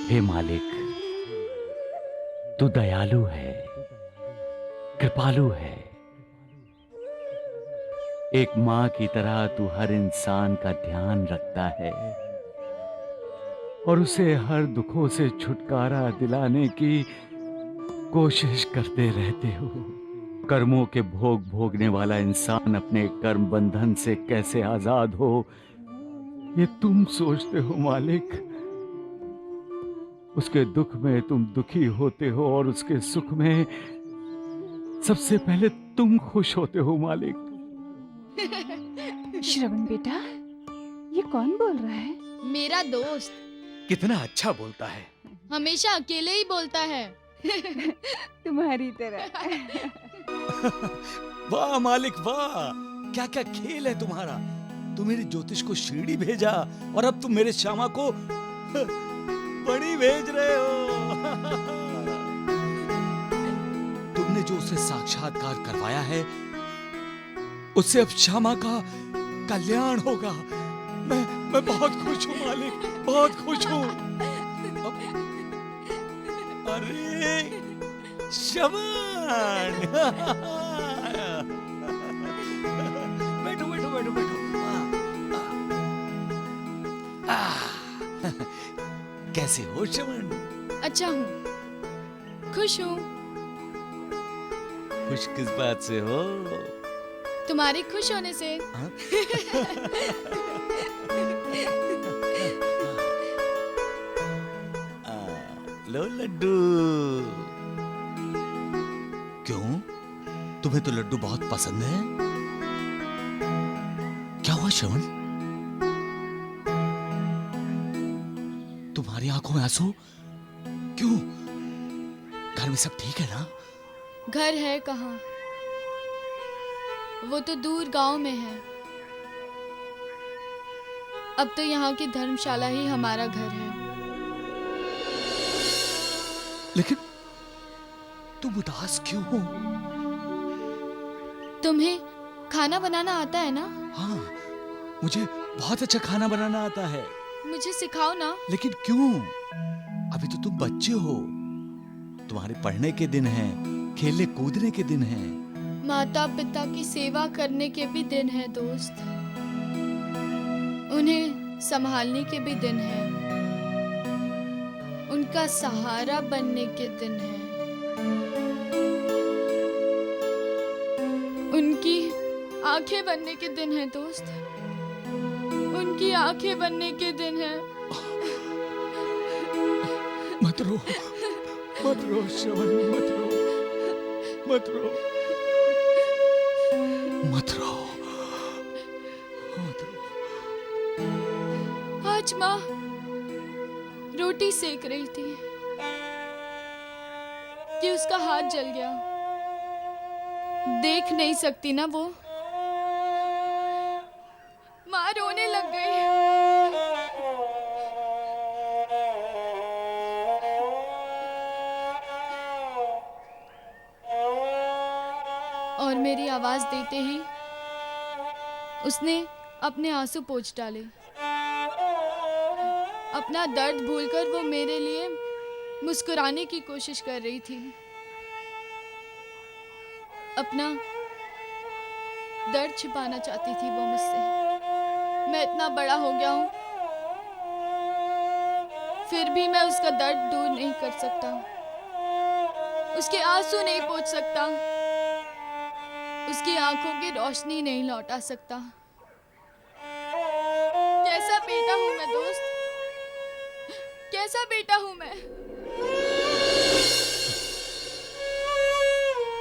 हे मालिक, तू दयालु है, कृपालु है। एक माँ की तरह तू हर इंसान का ध्यान रखता है और उसे हर दुखों से छुटकारा दिलाने की कोशिश करते रहते हो। कर्मों के भोग भोगने वाला इंसान अपने कर्म बंधन से कैसे आजाद हो, ये तुम सोचते हो मालिक। उसके दुख में तुम दुखी होते हो और उसके सुख में सबसे पहले तुम खुश होते हो मालिक। श्रवण बेटा, ये कौन बोल रहा है? मेरा दोस्त कितना अच्छा बोलता है। हमेशा अकेले ही बोलता है। तुम्हारी तरह। वाह मालिक वाह, क्या क्या खेल है तुम्हारा। तुम मेरे ज्योतिष को शिरडी भेजा और अब तुम मेरे श्यामा को बड़ी भेज रहे हो। तुमने जो उसे साक्षात्कार करवाया है, उससे अब श्यामा का कल्याण होगा। मैं बहुत खुश हूँ मालिक, बहुत खुश हूँ। अरे श्रवण, बैठो बैठो बैठो बैठो। कैसे हो श्रवण? अच्छा हूँ, खुश हूँ। खुश किस बात से हो? तुम्हारे खुश होने से। हाँ? लो लड्डू। क्यों, तुम्हें तो लड्डू बहुत पसंद है। क्या हुआ श्रवण? तुम्हारी आंखों में आंसू क्यों? घर में सब ठीक है ना? घर है कहाँ, वो तो दूर गांव में है। अब तो यहाँ की धर्मशाला ही हमारा घर है। लेकिन तुम उदास क्यों हो? तुम्हें खाना बनाना आता है ना? हाँ, मुझे बहुत अच्छा खाना बनाना आता है। मुझे सिखाओ ना। लेकिन क्यों? अभी तो तुम बच्चे हो, तुम्हारे पढ़ने के दिन हैं, खेलने कूदने के दिन हैं। माता पिता की सेवा करने के भी दिन है दोस्त, उन्हें संभालने के भी दिन है, उनका सहारा बनने के दिन है, उनकी आंखें बनने के दिन है दोस्त, उनकी आंखें बनने के दिन है। मत रो, मत रो श्रवण, मत रो, मत रो, मत रो, मत रो। आज माँ रोटी सेक रही थी कि उसका हाथ जल गया। देख नहीं सकती ना वो, माँ रोने लग गई। और मेरी आवाज देते ही उसने अपने आंसू पोंछ डाले। अपना दर्द भूलकर वो मेरे लिए मुस्कुराने की कोशिश कर रही थी। अपना दर्द छिपाना चाहती थी वो मुझसे। मैं इतना बड़ा हो गया हूँ, फिर भी मैं उसका दर्द दूर नहीं कर सकता, उसके आंसू नहीं पोंछ सकता, उसकी आंखों की रोशनी नहीं लौटा सकता। कैसा बेटा हूं मैं दोस्त, कैसा बेटा हूं मैं।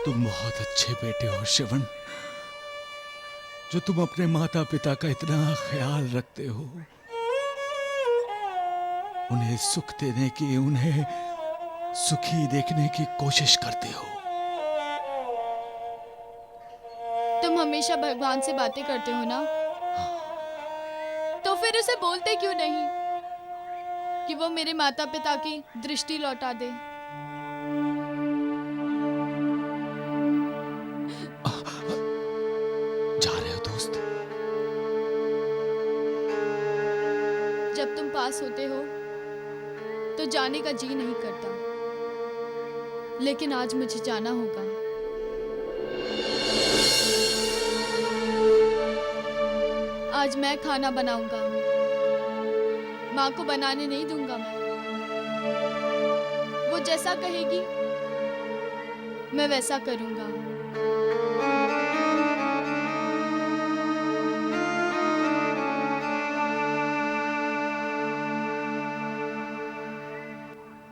तुम बहुत अच्छे बेटे हो श्रवण, जो तुम अपने माता पिता का इतना ख्याल रखते हो, उन्हें सुख देने की, उन्हें सुखी देखने की कोशिश करते हो। तुम हमेशा भगवान से बातें करते हो ना, तो फिर उसे बोलते क्यों नहीं कि वो मेरे माता पिता की दृष्टि लौटा दे। जा रहे हो दोस्त? जब तुम पास होते हो तो जाने का जी नहीं करता, लेकिन आज मुझे जाना होगा। आज मैं खाना बनाऊंगा, माँ को बनाने नहीं दूंगा मैं। वो जैसा कहेगी मैं वैसा करूंगा।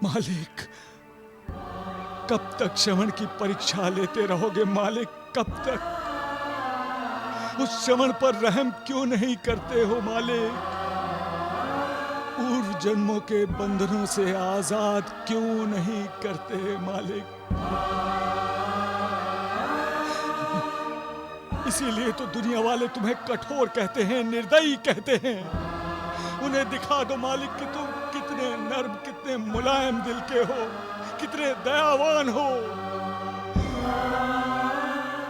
मालिक, कब तक श्रवण की परीक्षा लेते रहोगे मालिक? कब तक? उस श्रवण पर रहम क्यों नहीं करते हो मालिक? पूर्व जन्मों के बंधनों से आजाद क्यों नहीं करते मालिक? इसीलिए तो दुनिया वाले तुम्हें कठोर कहते हैं, निर्दयी कहते हैं। उन्हें दिखा दो मालिक कि तुम कितने नर्म, कितने मुलायम दिल के हो, कितने दयावान हो।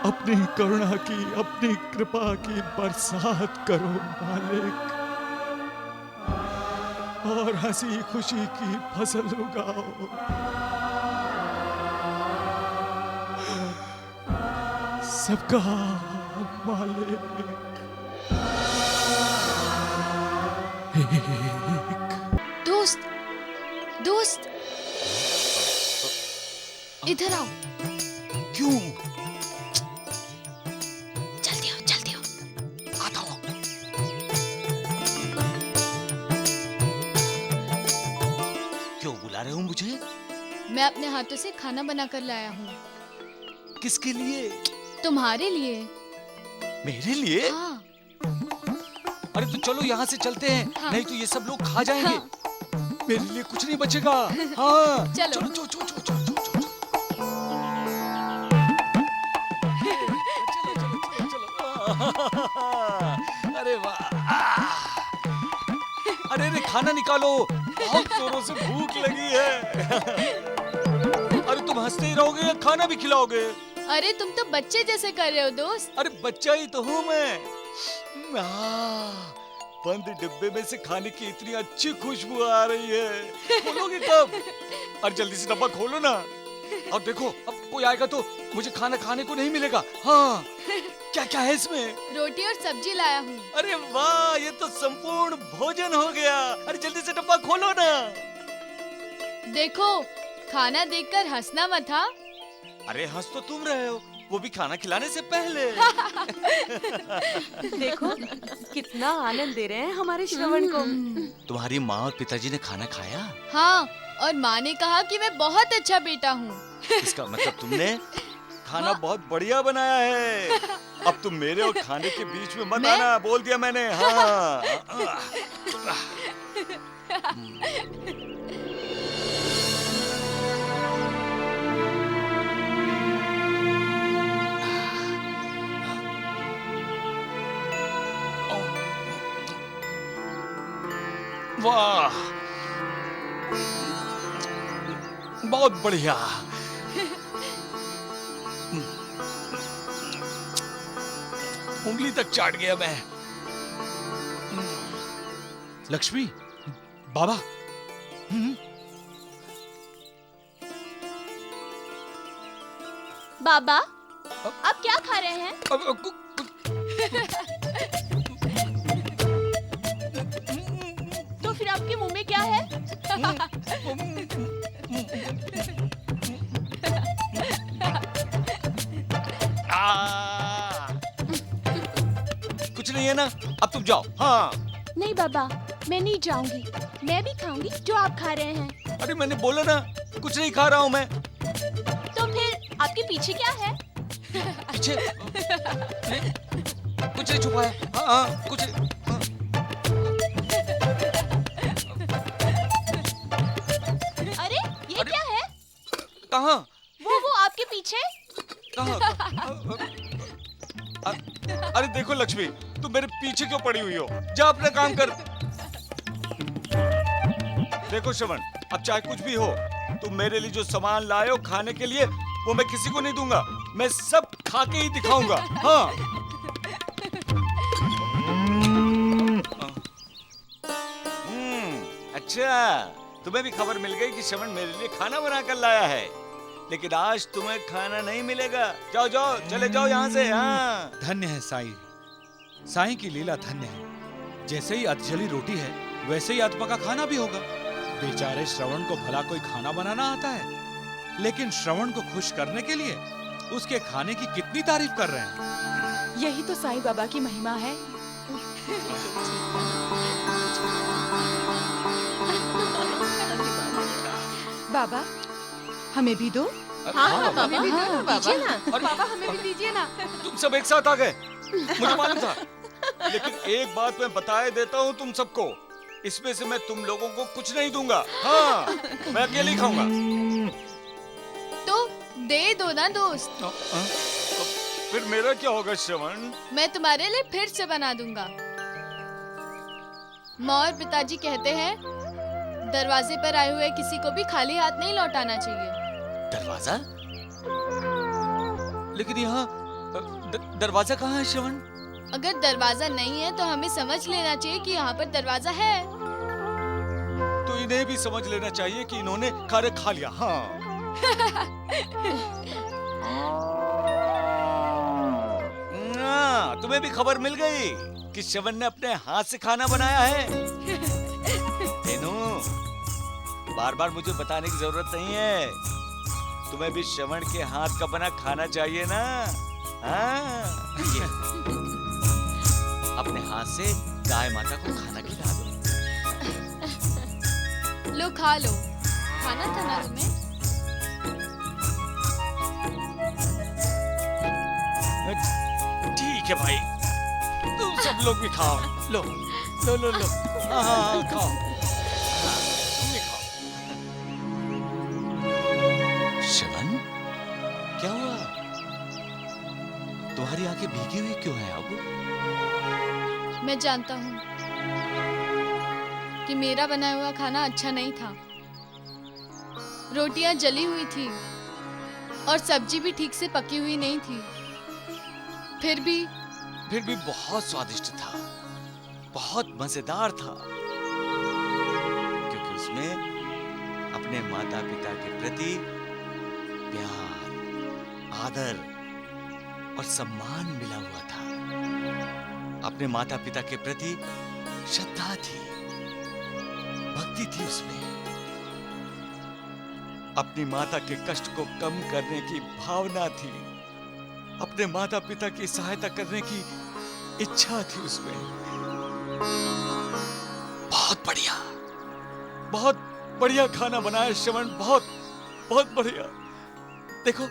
अपनी करुणा की, अपनी कृपा की बरसात करो मालिक, और हंसी खुशी की फसल उगाओ। सबका मालिक दोस्त, दोस्त, इधर आओ। क्यों? जल्दी आओ, जल्दी आओ। आता हूं। क्यों बुला रहे हो मुझे? मैं अपने हाथों से खाना बनाकर लाया हूँ। किसके लिए? तुम्हारे लिए। मेरे लिए? हाँ। अरे तो चलो यहाँ से चलते हैं, हाँ। नहीं तो ये सब लोग खा जाएंगे। हाँ। मेरे लिए कुछ नहीं बचेगा। हाँ चलो। चलो चलो चलो चलो चलो चलो चलो। अरे वाह! अरे अरे खाना निकालो, बहुत जोरों से भूख लगी है। अरे तुम हंसते ही रहोगे या खाना भी खिलाओगे? अरे तुम तो बच्चे जैसे कर रहे हो दोस्त। अरे बच्चा ही तो हूँ मैं। बंद डिब्बे में से खाने की इतनी अच्छी खुशबू आ रही है। खोलोगे कब? अरे जल्दी से डब्बा खोलो ना। और देखो, अब कोई आएगा तो मुझे खाना खाने को नहीं मिलेगा। हाँ, क्या क्या है इसमें? रोटी और सब्जी लाया हूँ। अरे वाह, ये तो संपूर्ण भोजन हो गया। अरे जल्दी से डब्बा खोलो ना। देखो, खाना देखकर हंसना मत हाँ। अरे हंस तो तुम रहे हो, वो भी खाना खिलाने से पहले। देखो कितना आनंद दे रहे हैं हमारे श्रवण को। तुम्हारी माँ और पिताजी ने खाना खाया? हाँ, और माँ ने कहा कि मैं बहुत अच्छा बेटा हूँ। इसका मतलब तुमने खाना बहुत बढ़िया बनाया है। अब तुम मेरे और खाने के बीच में मत आना, बोल दिया मैंने। हाँ। वाह, बहुत बढ़िया। उंगली तक चाट गया मैं। लक्ष्मी, बाबा। बाबा, आप क्या खा रहे हैं? तो फिर आपके मुंह में क्या है? कुछ नहीं है ना, अब तुम जाओ। हाँ। नहीं बाबा, मैं नहीं जाऊंगी। मैं भी खाऊंगी जो आप खा रहे हैं। अरे मैंने बोला ना, कुछ नहीं खा रहा हूँ मैं। तो फिर आपके पीछे क्या है? पीछे नहीं, कुछ नहीं छुपाया। हाँ हाँ, कुछ नहीं। हाँ। अरे ये अरे, क्या है? कहाँ? वो आपके पीछे? कहाँ? अरे देखो लक्ष्मी, तुम मेरे पीछे क्यों पड़ी हुई हो? जा अपना काम कर। देखो श्रवण, अब चाहे कुछ भी हो, तुम मेरे लिए जो सामान लाए हो खाने के लिए, वो मैं किसी को नहीं दूंगा। मैं सब खा के ही दिखाऊंगा। हाँ। अच्छा, तुम्हें भी खबर मिल गई कि श्रवण मेरे लिए खाना बना कर लाया है, लेकिन आज तुम्हें खाना नहीं मिलेगा। जाओ जाओ, चले जाओ यहाँ से। हाँ, धन्य है साईं, साईं की लीला धन्य है। जैसे ही अधजली रोटी है वैसे ही अधपका खाना भी होगा। बेचारे श्रवण को भला कोई खाना बनाना आता है, लेकिन श्रवण को खुश करने के लिए उसके खाने की कितनी तारीफ कर रहे हैं। यही तो साईं बाबा की महिमा है। बाबा हमें भी दो। हाँ, हमें भी दो ना बाबा। दीजिए ना। बाबा हमें भी दीजिए ना। तुम सब एक साथ आ गए, मुझे मालूम था। लेकिन एक बात मैं बताए देता हूँ तुम सबको, इसमें से मैं तुम लोगों को कुछ नहीं दूंगा। हाँ, मैं अकेले ही खाऊंगा। तो दे दो ना दोस्त। फिर मेरा क्या होगा श्रवण? मैं तुम्हारे लिए फिर से बना दूंगा। माँ और पिताजी कहते हैं दरवाजे पर आए हुए किसी को भी खाली हाथ नहीं लौटाना चाहिए। दरवाजा? लेकिन यहाँ दरवाजा कहाँ है श्रवण? अगर दरवाजा नहीं है तो हमें समझ लेना चाहिए कि यहाँ पर दरवाजा है। तो इन्हें भी समझ लेना चाहिए कि इन्होंने खाना खा लिया। हाँ। तुम्हें भी खबर मिल गई कि श्रवण ने अपने हाथ से खाना बनाया है। तेनू, बार बार मुझे बताने की जरूरत नहीं है, तुम्हें भी श्रवण के हाथ का बना खाना चाहिए ना। हाँ। अपने हाथ से गाय माता को खाना खिला दो। लो खा लो, खाना था ना तुम्हें। ठीक है भाई, तुम सब लोग भी खाओ। लो लो लो लो। हाँ हाँ हाँ, खाओ। हाँ, तुम भी खाओ। श्रवण, क्या हुआ? तुम्हारी आंखें भीगी हुई क्यों है अब? मैं जानता हूँ कि मेरा बनाया हुआ खाना अच्छा नहीं था। रोटियां जली हुई थी और सब्जी भी ठीक से पकी हुई नहीं थी। फिर भी बहुत स्वादिष्ट था, बहुत मजेदार था, क्योंकि उसमें अपने माता पिता के प्रति प्यार, आदर और सम्मान मिला हुआ था। अपने माता पिता के प्रति श्रद्धा थी, भक्ति थी उसमें। अपनी माता के कष्ट को कम करने की भावना थी, अपने माता पिता की सहायता करने की इच्छा थी उसमें। बहुत बढ़िया खाना बनाया श्रवण, बहुत बहुत बढ़िया। देखो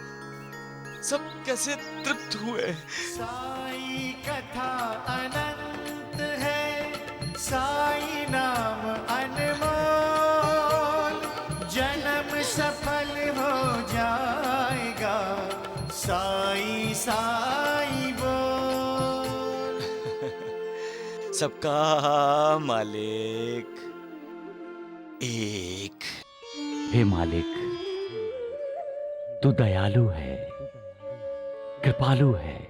सब कैसे तृप्त हुए। साई कथा अनंत है, साई नाम अनमोल, जन्म सफल हो जाएगा, साई साई बोल। सबका मालिक एक। हे मालिक, तू दयालु है, कृपालु है।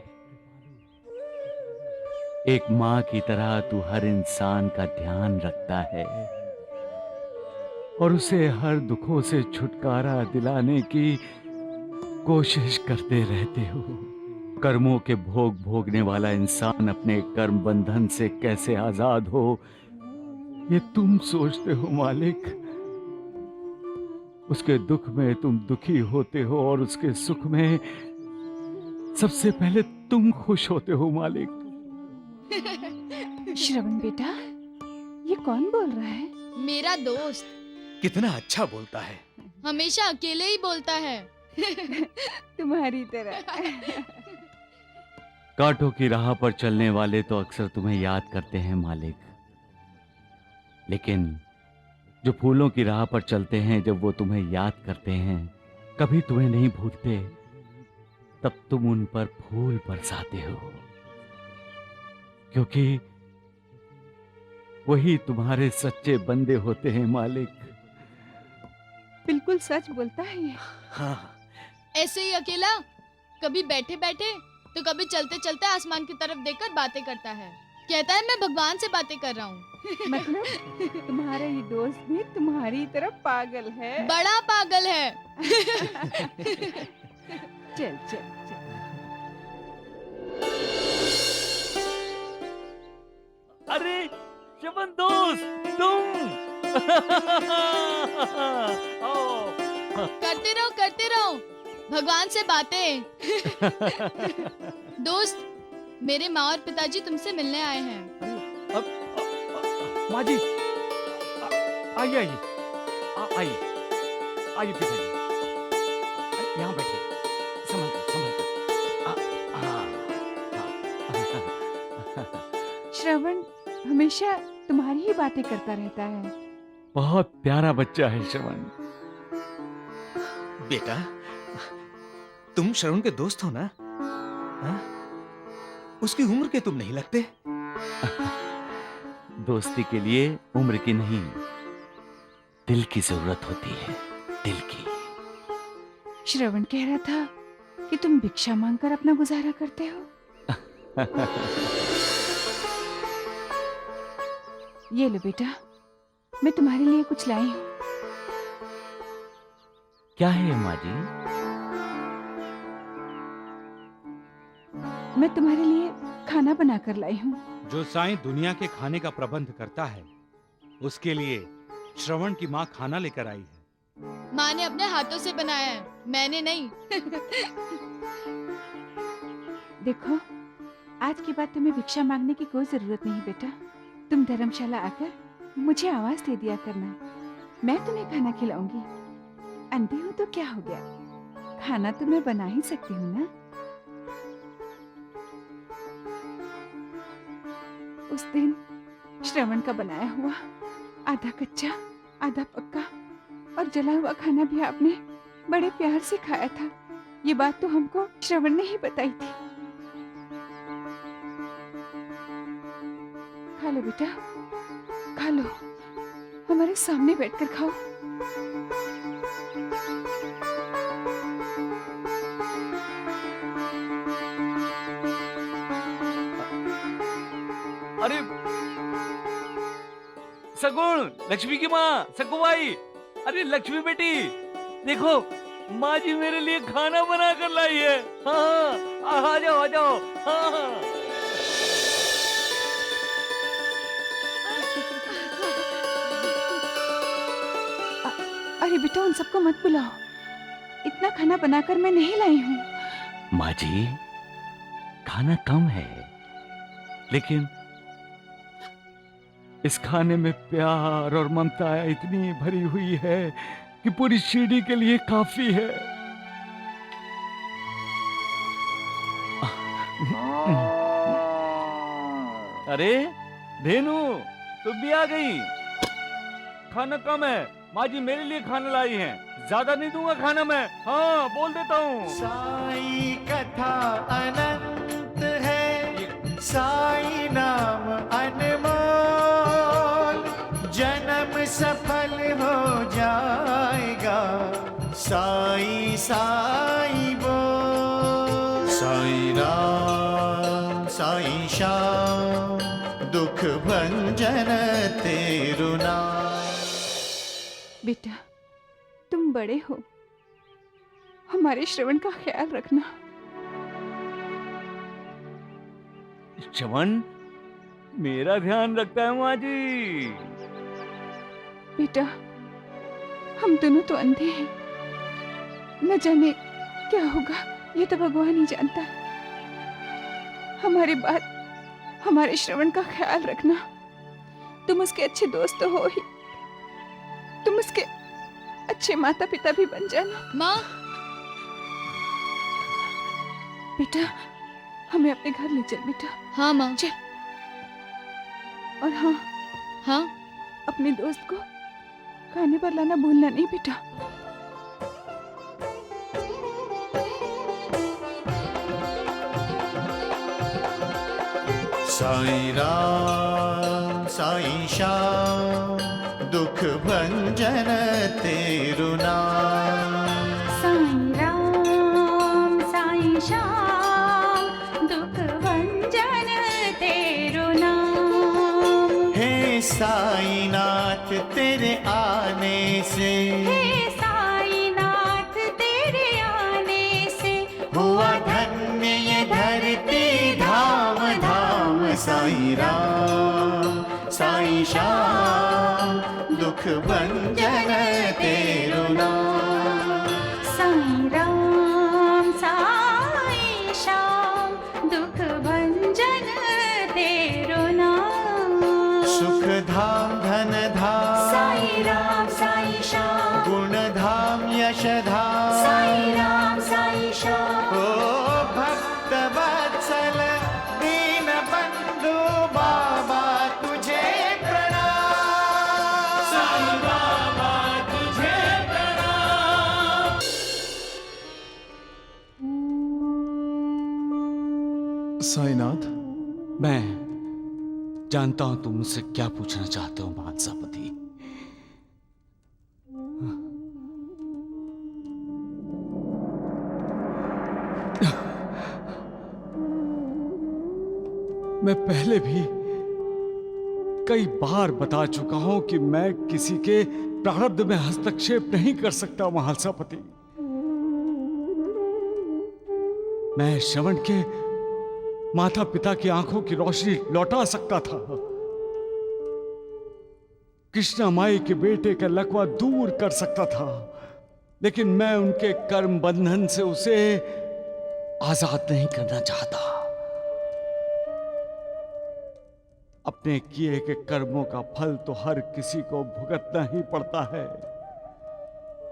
एक माँ की तरह तू हर इंसान का ध्यान रखता है और उसे हर दुखों से छुटकारा दिलाने की कोशिश करते रहते हो। कर्मों के भोग भोगने वाला इंसान अपने कर्म बंधन से कैसे आजाद हो, ये तुम सोचते हो मालिक। उसके दुख में तुम दुखी होते हो और उसके सुख में सबसे पहले तुम खुश होते हो मालिक। श्रवण बेटा, ये कौन बोल रहा है? मेरा दोस्त कितना अच्छा बोलता है। हमेशा अकेले ही बोलता है। तुम्हारी तरह। कांटों की राह पर चलने वाले तो अक्सर तुम्हें याद करते हैं मालिक, लेकिन जो फूलों की राह पर चलते हैं, जब वो तुम्हें याद करते हैं, कभी तुम्हें नहीं भूलते, तब तुम उन पर फूल बरसाते हो, क्योंकि वही तुम्हारे सच्चे बंदे होते हैं मालिक। बिल्कुल सच बोलता है ये। हाँ, ऐसे ही अकेला, कभी बैठे बैठे तो कभी चलते चलते आसमान की तरफ देखकर बातें करता है। कहता है मैं भगवान से बातें कर रहा हूँ। मतलब तुम्हारा ये दोस्त भी तुम्हारी तरह पागल है। बड़ा पागल है। चल चल चल। अरे शवन दोस्त तुम आओ। करते रहो भगवान से बातें। दोस्त, मेरे माँ और पिताजी तुमसे मिलने आए हैं। माँ जी आइए आइए आइए आइए पिताजी, यहाँ बैठिए, संभल कर श्रवण हमेशा तुम्हारी ही बातें करता रहता है। बहुत प्यारा बच्चा है श्रवण। बेटा, तुम श्रवण के दोस्त हो ना? हाँ? उसकी उम्र के तुम नहीं लगते। दोस्ती के लिए उम्र की नहीं, दिल की जरूरत होती है, दिल की। श्रवण कह रहा था कि तुम भिक्षा मांगकर अपना गुजारा करते हो। ये लो बेटा, मैं तुम्हारे लिए कुछ लाई हूँ। क्या है माँ जी? मैं तुम्हारे लिए खाना बनाकर लाई हूँ। जो साईं दुनिया के खाने का प्रबंध करता है, उसके लिए श्रवण की माँ खाना लेकर आई है। माँ ने अपने हाथों से बनाया है, मैंने नहीं। देखो, आज के बाद तुम्हें भिक्षा मांगने की कोई जरूरत नहीं बेटा। तुम धर्मशाला आकर मुझे आवाज दे दिया करना, मैं तुम्हें खाना खिलाऊंगी। अंधी हो तो क्या हो गया, खाना तो मैं बना ही सकती हूँ ना। उस दिन श्रवण का बनाया हुआ आधा कच्चा आधा पक्का और जला हुआ खाना भी आपने बड़े प्यार से खाया था। ये बात तो हमको श्रवण ने ही बताई थी। खा लो बेटा, खा लो, हमारे सामने बैठकर खाओ। अरे सगुण, लक्ष्मी की माँ, सकुबाई, अरे लक्ष्मी बेटी, देखो माँ जी मेरे लिए खाना बना कर लाई है। हाँ, आ जाओ आ जाओ। हाँ। अरे बेटा, उन सबको मत बुलाओ, इतना खाना बनाकर मैं नहीं लाई हूँ। माँ जी, खाना कम है, लेकिन इस खाने में प्यार और ममता इतनी भरी हुई है कि पूरी सीढ़ी के लिए काफी है। अरे धेनु, तुम भी आ गई। खाना कम है, माँ जी मेरे लिए खाना लाई हैं, ज्यादा नहीं दूंगा खाना मैं। हाँ, बोल देता हूँ। साई कथा अनंत है, साई नाम अनमोल, जन्म सफल हो जाएगा, साई साई बोल। साई राम साई श्याम, दुख भंजन तेरु नाम। बेटा, तुम बड़े हो, हमारे श्रवण का ख्याल रखना। श्रवण मेरा ध्यान रखता है माँ जी। बेटा, हम दोनों तो अंधे हैं, न जाने क्या होगा, ये तो भगवान ही जानता है। हमारी बात, हमारे श्रवण का ख्याल रखना। तुम उसके अच्छे दोस्त तो हो ही, तुम उसके अच्छे माता पिता भी बन जाना। माँ, बेटा, हमें अपने घर ले चल बेटा। हाँ माँ। चल। और हाँ, हाँ, अपने दोस्त को खाने पर लाना भूलना नहीं बेटा। साई राम साई श्याम, दुख भंजन तेरु नाम। साई राम साई श्याम, दुख भंजन तेरु नाम। हे से, हे साईनाथ तेरे आने से हुआ धन्य ये धरती धाम धाम। साईं राम साईं श्याम दुख भंजन तेरु नाम। साईं राम साईं श्याम दुख भंजन तेरो नाम। सुख धाम धन धाम साईं राम साईं श्याम गुण धाम यश धाम। साईं राम साईं श्याम ओ भक्त वत्सल दीन बंधु बाबा तुझे प्रणाम। साईं बाबा तुझे प्रणाम। साईनाथ, मैं जानता हूं तुम मुझसे क्या पूछना चाहते हो महासापति। मैं पहले भी कई बार बता चुका हूं कि मैं किसी के प्रारब्ध में हस्तक्षेप नहीं कर सकता महासापति। मैं श्रवण के माता पिता की आंखों की रोशनी लौटा सकता था, कृष्णा माई के बेटे का लकवा दूर कर सकता था, लेकिन मैं उनके कर्म बंधन से उसे आजाद नहीं करना चाहता। अपने किए के कर्मों का फल तो हर किसी को भुगतना ही पड़ता है।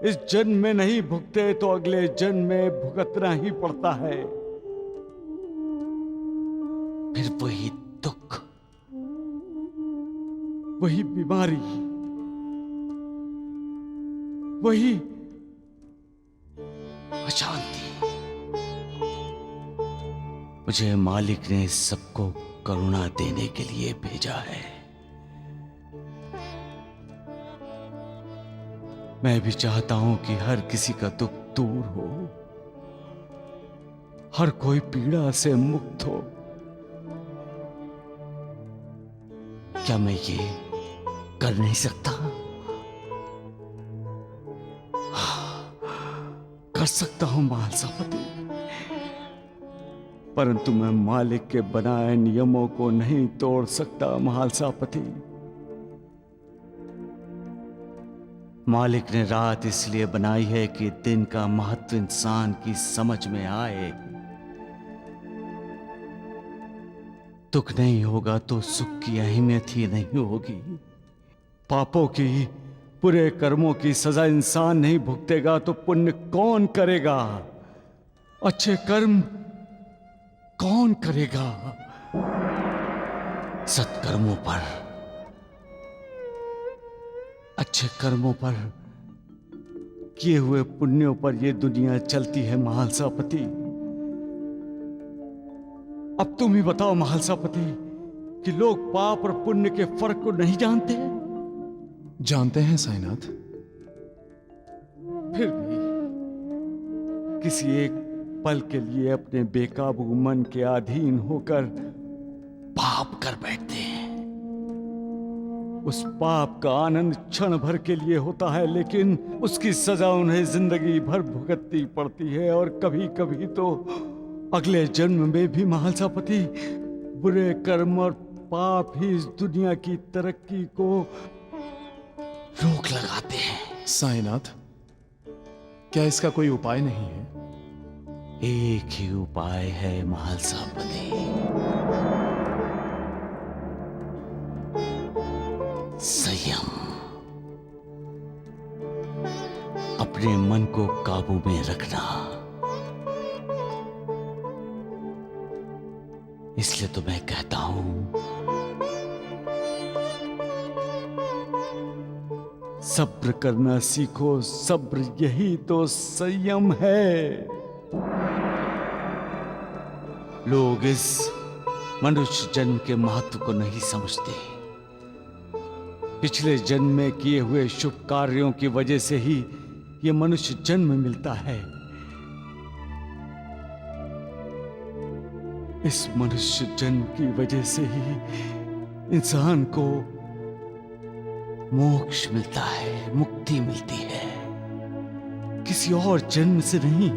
इस जन्म में नहीं भुगते तो अगले जन्म में भुगतना ही पड़ता है। फिर वही दुख, वही बीमारी, वही अशांति। मुझे मालिक ने सबको करुणा देने के लिए भेजा है। मैं भी चाहता हूं कि हर किसी का दुख दूर हो, हर कोई पीड़ा से मुक्त हो। क्या मैं ये कर नहीं सकता? कर सकता हूं महासापति, परंतु मैं मालिक के बनाए नियमों को नहीं तोड़ सकता महासापति। मालिक ने रात इसलिए बनाई है कि दिन का महत्व इंसान की समझ में आए। दुख नहीं होगा तो सुख की अहमियत ही नहीं होगी। पापों की, बुरे कर्मों की सजा इंसान नहीं भुगतेगा तो पुण्य कौन करेगा? अच्छे कर्म कौन करेगा? सत्कर्मों पर, अच्छे कर्मों पर, किए हुए पुण्यों पर यह दुनिया चलती है महासापति। अब तुम ही बताओ महासापति कि लोग पाप और पुण्य के फर्क को नहीं जानते? जानते हैं साईनाथ। फिर भी किसी एक पल के लिए अपने बेकाबू मन के अधीन होकर पाप कर बैठते हैं। उस पाप का आनंद क्षण भर के लिए होता है, लेकिन उसकी सजा उन्हें जिंदगी भर भुगतनी पड़ती है। और कभी कभी तो अगले जन्म में भी महासापति बुरे कर्म और पाप ही इस दुनिया की तरक्की को रोक लगाते हैं। साईनाथ, क्या इसका कोई उपाय नहीं है? एक ही उपाय है महासापति, संयम। अपने मन को काबू में रखना। इसलिए तो मैं कहता हूं, सब्र करना सीखो। सब्र यही तो संयम है। लोग इस मनुष्य जन्म के महत्व को नहीं समझते। पिछले जन्म में किए हुए शुभ कार्यों की वजह से ही ये मनुष्य जन्म मिलता है। इस मनुष्य जन्म की वजह से ही इंसान को मोक्ष मिलता है, मुक्ति मिलती है, किसी और जन्म से नहीं।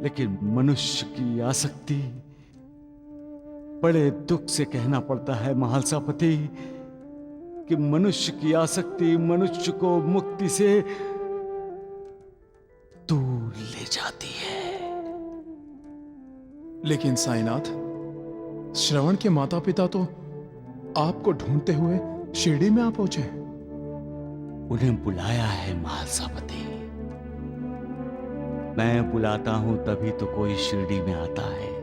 लेकिन मनुष्य की आसक्ति, बड़े दुख से कहना पड़ता है महालसापति कि मनुष्य की आसक्ति मनुष्य को मुक्ति से दूर ले जाती है। लेकिन साईनाथ, श्रवण के माता पिता तो आपको ढूंढते हुए शिरडी में आ पहुंचे। उन्हें बुलाया है महालसापति। मैं बुलाता हूं तभी तो कोई शिरडी में आता है।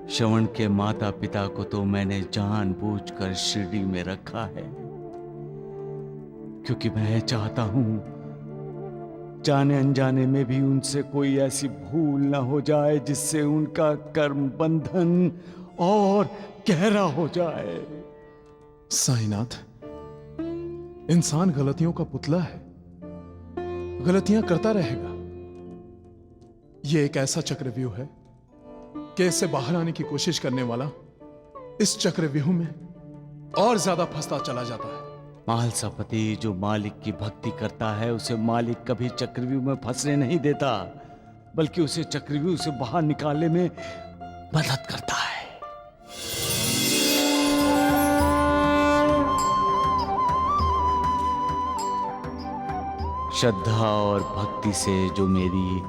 श्रवण के माता पिता को तो मैंने जानबूझकर शिरडी में रखा है, क्योंकि मैं चाहता हूं जाने अनजाने में भी उनसे कोई ऐसी भूल ना हो जाए जिससे उनका कर्म बंधन और गहरा हो जाए। साईनाथ, इंसान गलतियों का पुतला है, गलतियां करता रहेगा। यह एक ऐसा चक्रव्यूह है कि इससे बाहर आने की कोशिश करने वाला इस चक्रव्यूह में और ज्यादा फंसता चला जाता है। महालसापति, जो मालिक की भक्ति करता है उसे मालिक कभी चक्रव्यूह में फंसने नहीं देता, बल्कि उसे चक्रव्यूह से बाहर निकालने में मदद करता है। श्रद्धा और भक्ति से जो मेरी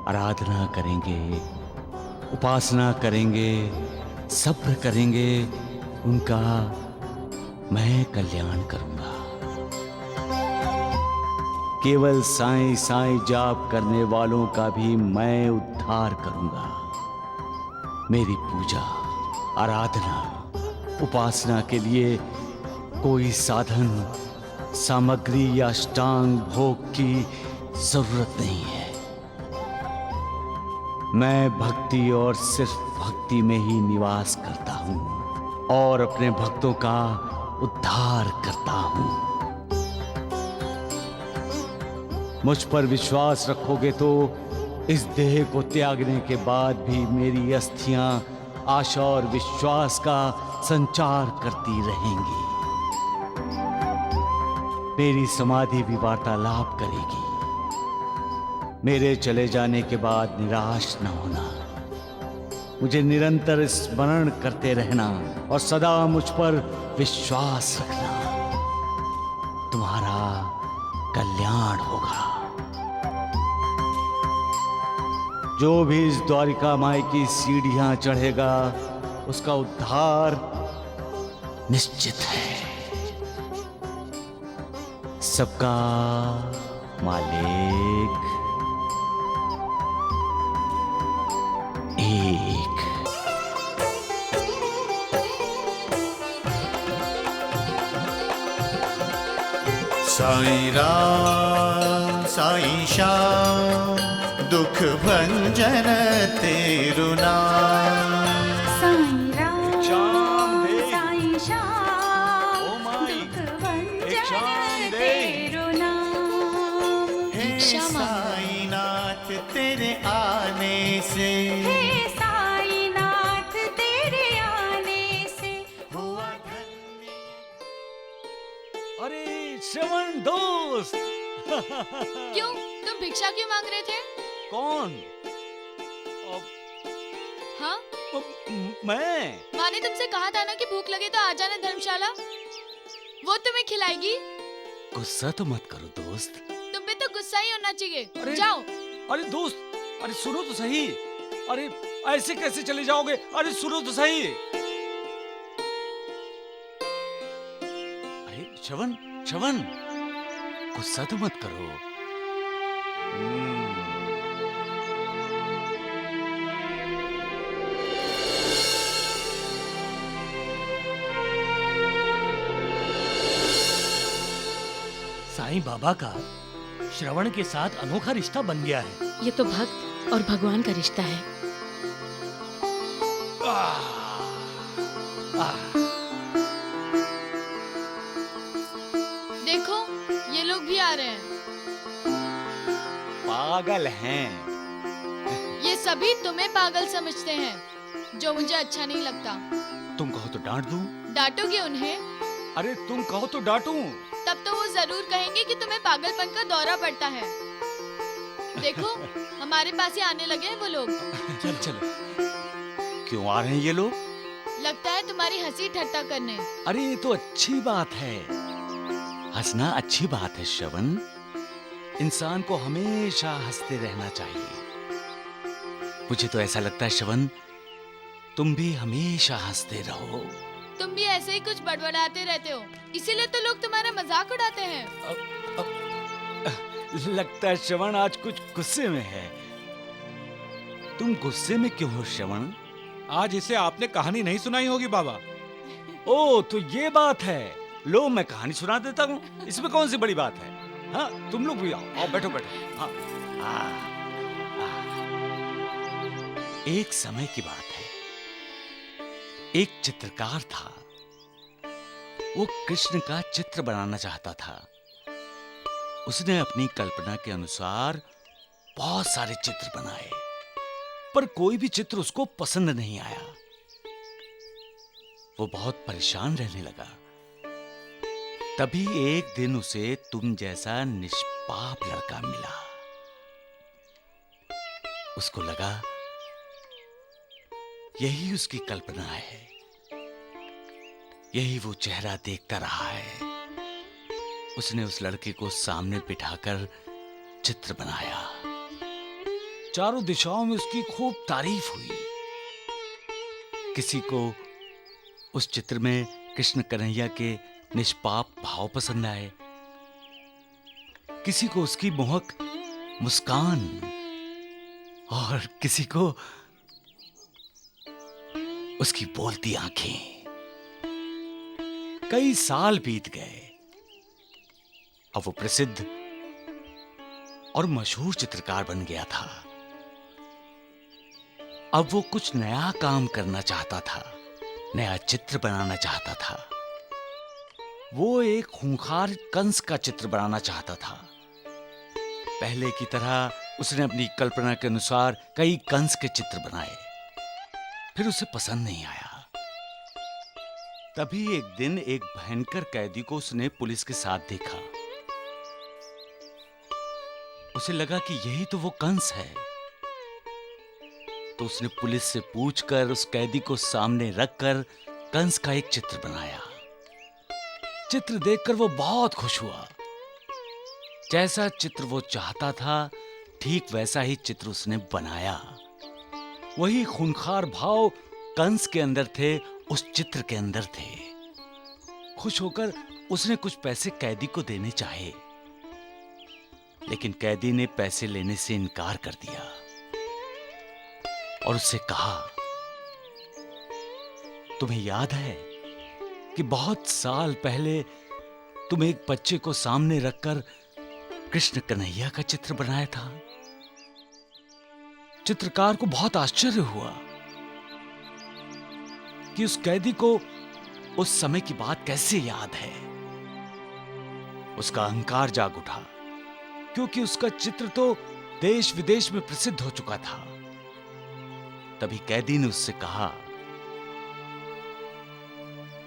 आराधना करेंगे, उपासना करेंगे, सब्र करेंगे, उनका मैं कल्याण करूंगा। केवल साईं साईं जाप करने वालों का भी मैं उद्धार करूंगा। मेरी पूजा, आराधना, उपासना के लिए कोई साधन, सामग्री या अष्टांग भोग की जरूरत नहीं है। मैं भक्ति और सिर्फ भक्ति में ही निवास करता हूं और अपने भक्तों का उद्धार करता हूं। मुझ पर विश्वास रखोगे तो इस देह को त्यागने के बाद भी मेरी अस्थियां आशा और विश्वास का संचार करती रहेंगी। मेरी समाधि भी वार्तालाप करेगी। मेरे चले जाने के बाद निराश न होना, मुझे निरंतर स्मरण करते रहना और सदा मुझ पर विश्वास रखना। तुम्हारा कल्याण होगा। जो भी इस द्वारिका माई की सीढ़ियां चढ़ेगा उसका उद्धार निश्चित है। सबका मालिक एक। साईं राम साईं श्याम दुख भंजन तेरु नाम। साईं राम श्याम दे। साईं श्याम ओ माई, दुख एक श्याम भंजन दे। तेरु नाम। हे साईनाथ तेरे आने से, हे साईनाथ तेरे आने से हुआ धन्य। अरे श्रवण दोस्त। क्यों, तुम भिक्षा क्यों मांग रहे थे? कौन? हाँ, मैं? माँ ने तुमसे कहा था ना कि भूख लगे तो आ जाना धर्मशाला। वो तुम्हें खिलाएगी। गुस्सा तो मत करो दोस्त। तुम पे तो गुस्सा ही होना चाहिए। अरे- जाओ। अरे दोस्त, अरे सुनो तो सही। अरे ऐसे कैसे चले जाओगे? अरे सुनो तो सही। अरे श्रवण, श्रवण, गुस्सा तो मत करो। साईं बाबा का श्रवण के साथ अनोखा रिश्ता बन गया है। ये तो भक्त और भगवान का रिश्ता है। देखो, ये लोग भी आ रहे हैं। पागल हैं। ये सभी तुम्हें पागल समझते हैं। जो मुझे अच्छा नहीं लगता। तुम कहो तो डांट दूं? डांटोगे उन्हें? अरे तुम कहो तो डांटूं? तब तो वो जरूर कहेंगे कि तुम्हें पागलपन का दौरा पड़ता है। देखो हमारे पास ही आने लगे हैं वो लोग। चल चलो। क्यों आ रहे हैं ये लोग? लगता है तुम्हारी हंसी ठट्टा करने। अरे ये तो अच्छी बात है। हंसना अच्छी बात है श्रवण। इंसान को हमेशा हंसते रहना चाहिए। मुझे तो ऐसा लगता है श्रवण, तुम भी हमेशा हंसते रहो। तुम भी ऐसे ही कुछ बड़बड़ाते रहते हो, इसीलिए तो लोग तुम्हारा मजाक उड़ाते हैं। लगता है श्रवण आज कुछ गुस्से में है। तुम गुस्से में क्यों हो श्रवण? आज इसे आपने कहानी नहीं सुनाई होगी बाबा। ओ तो ये बात है। लो मैं कहानी सुना देता हूँ, इसमें कौन सी बड़ी बात है। हाँ तुम लोग भी आओ बैठो बैठो। हाँ एक समय की बात है। एक चित्रकार था। वो कृष्ण का चित्र बनाना चाहता था। उसने अपनी कल्पना के अनुसार बहुत सारे चित्र बनाए, पर कोई भी चित्र उसको पसंद नहीं आया। वो बहुत परेशान रहने लगा। तभी एक दिन उसे तुम जैसा निष्पाप लड़का मिला। उसको लगा यही उसकी कल्पना है, यही वो चेहरा देखता रहा है। उसने उस लड़के को सामने बिठाकर चित्र बनाया। चारों दिशाओं में उसकी खूब तारीफ हुई। किसी को उस चित्र में कृष्ण कन्हैया के निष्पाप भाव पसंद आए, किसी को उसकी मोहक मुस्कान, और किसी को उसकी बोलती आंखें। कई साल बीत गए। अब वो प्रसिद्ध और मशहूर चित्रकार बन गया था। अब वो कुछ नया काम करना चाहता था, नया चित्र बनाना चाहता था। वो एक खूंखार कंस का चित्र बनाना चाहता था। पहले की तरह उसने अपनी कल्पना के अनुसार कई कंस के चित्र बनाए, फिर उसे पसंद नहीं आया। तभी एक दिन एक भयंकर कैदी को उसने पुलिस के साथ देखा। उसे लगा कि यही तो वो कंस है। तो उसने पुलिस से पूछकर उस कैदी को सामने रखकर कंस का एक चित्र बनाया। चित्र देखकर वो बहुत खुश हुआ। जैसा चित्र वो चाहता था ठीक वैसा ही चित्र उसने बनाया। वही खूंखार भाव कंस के अंदर थे, उस चित्र के अंदर थे। खुश होकर उसने कुछ पैसे कैदी को देने चाहे, लेकिन कैदी ने पैसे लेने से इनकार कर दिया और उससे कहा, तुम्हें याद है कि बहुत साल पहले तुम एक बच्चे को सामने रखकर कृष्ण कन्हैया का चित्र बनाया था? चित्रकार को बहुत आश्चर्य हुआ कि उस कैदी को उस समय की बात कैसे याद है। उसका अहंकार जाग उठा, क्योंकि उसका चित्र तो देश विदेश में प्रसिद्ध हो चुका था। तभी कैदी ने उससे कहा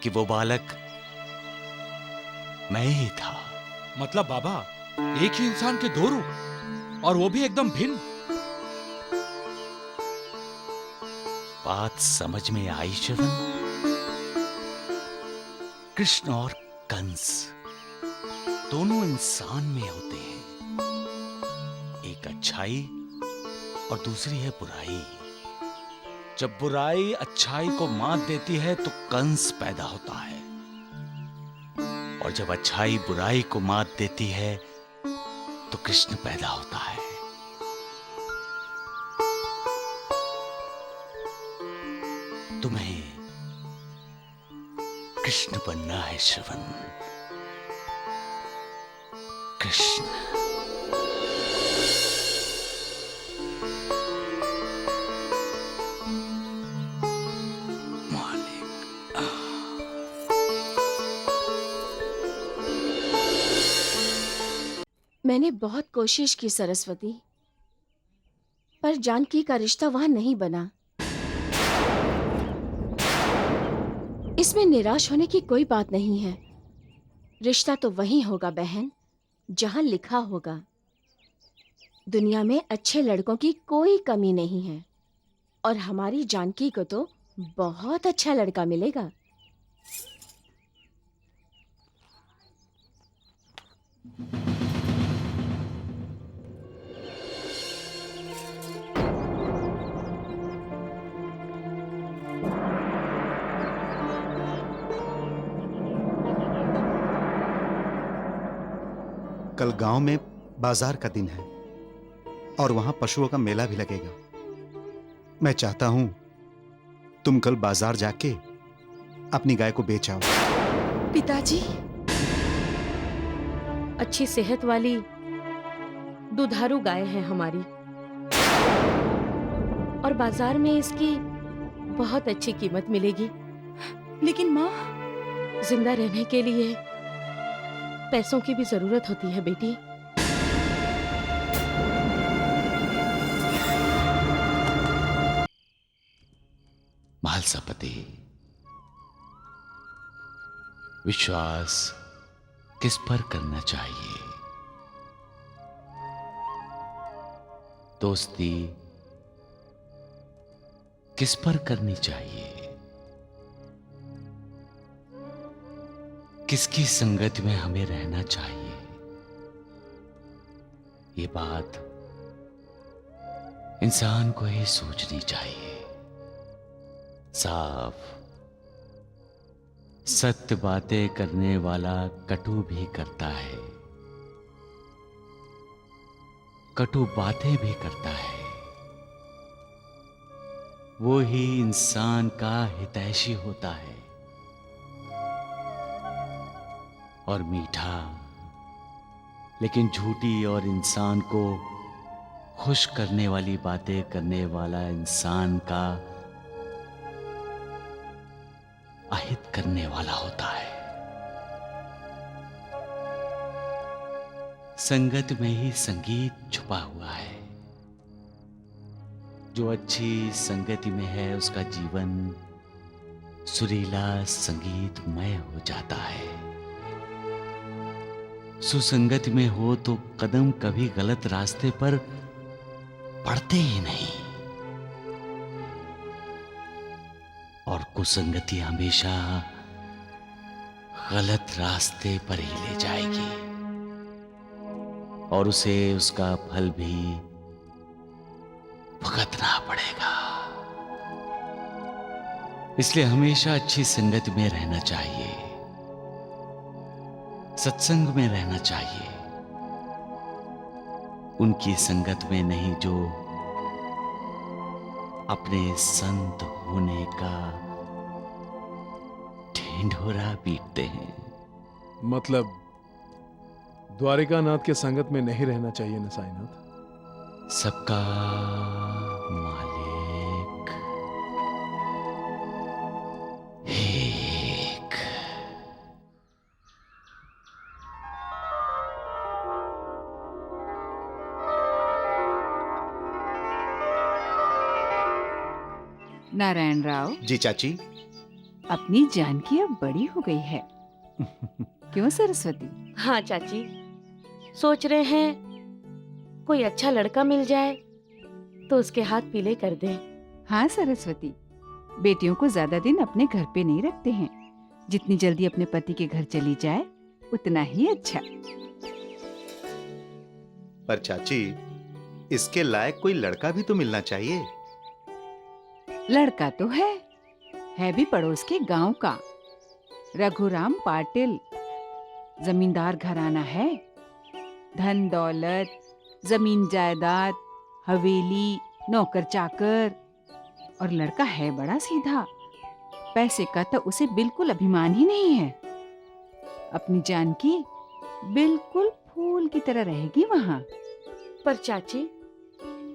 कि वो बालक मैं ही था। मतलब बाबा, एक ही इंसान के दो रूप, और वो भी एकदम भिन्न। बात समझ में आई श्रवण? कृष्ण और कंस दोनों इंसान में होते हैं। एक अच्छाई और दूसरी है बुराई। जब बुराई अच्छाई को मात देती है तो कंस पैदा होता है, और जब अच्छाई बुराई को मात देती है तो कृष्ण पैदा होता है। तुम्हें कृष्ण बनना है श्रवण, कृष्ण। मैंने बहुत कोशिश की सरस्वती, पर जानकी का रिश्ता वहां नहीं बना। इसमें निराश होने की कोई बात नहीं है। रिश्ता तो वहीं होगा बहन, जहां लिखा होगा। दुनिया में अच्छे लड़कों की कोई कमी नहीं है, और हमारी जानकी को तो बहुत अच्छा लड़का मिलेगा। कल गांव में बाजार का दिन है और वहां पशुओं का मेला भी लगेगा। मैं चाहता हूं तुम कल बाजार जाके अपनी गाय को बेच आओ। पिताजी, अच्छी सेहत वाली दुधारू गाय है हमारी, और बाजार में इसकी बहुत अच्छी कीमत मिलेगी। लेकिन माँ, जिंदा रहने के लिए पैसों की भी जरूरत होती है बेटी। महालसापति, विश्वास किस पर करना चाहिए? दोस्ती किस पर करनी चाहिए? किसकी संगत में हमें रहना चाहिए? ये बात इंसान को ही सोचनी चाहिए। साफ सत्य बातें करने वाला कटु भी करता है, कटु बातें भी करता है। वो ही इंसान का हितैषी होता है। और मीठा लेकिन झूठी और इंसान को खुश करने वाली बातें करने वाला इंसान का अहित करने वाला होता है। संगत में ही संगीत छुपा हुआ है। जो अच्छी संगति में है उसका जीवन सुरीला संगीतमय हो जाता है। सुसंगत में हो तो कदम कभी गलत रास्ते पर पड़ते ही नहीं, और कुसंगति हमेशा गलत रास्ते पर ही ले जाएगी, और उसे उसका फल भी भुगतना पड़ेगा। इसलिए हमेशा अच्छी संगत में रहना चाहिए, सत्संग में रहना चाहिए। उनकी संगत में नहीं जो अपने संत होने का ढिंढोरा पीटते हैं। मतलब द्वारिकानाथ के संगत में नहीं रहना चाहिए ना साईनाथ? सबका मालिक एक। नारायण राव, जी चाची। अपनी जानकी अब बड़ी हो गई है। क्यों सरस्वती? हाँ चाची, सोच रहे हैं कोई अच्छा लड़का मिल जाए तो उसके हाथ पीले कर दें। हाँ सरस्वती, बेटियों को ज्यादा दिन अपने घर पे नहीं रखते हैं। जितनी जल्दी अपने पति के घर चली जाए उतना ही अच्छा। पर चाची, इसके लायक कोई लड़का भी तो मिलना चाहिए। लड़का तो है भी पड़ोस के गांव का। रघुराम पाटिल, जमींदार घराना है। धन दौलत, जमीन जायदाद, हवेली, नौकर चाकर, और लड़का है बड़ा सीधा। पैसे का तो उसे बिल्कुल अभिमान ही नहीं है। अपनी जानकी बिल्कुल फूल की तरह रहेगी वहाँ। पर चाची,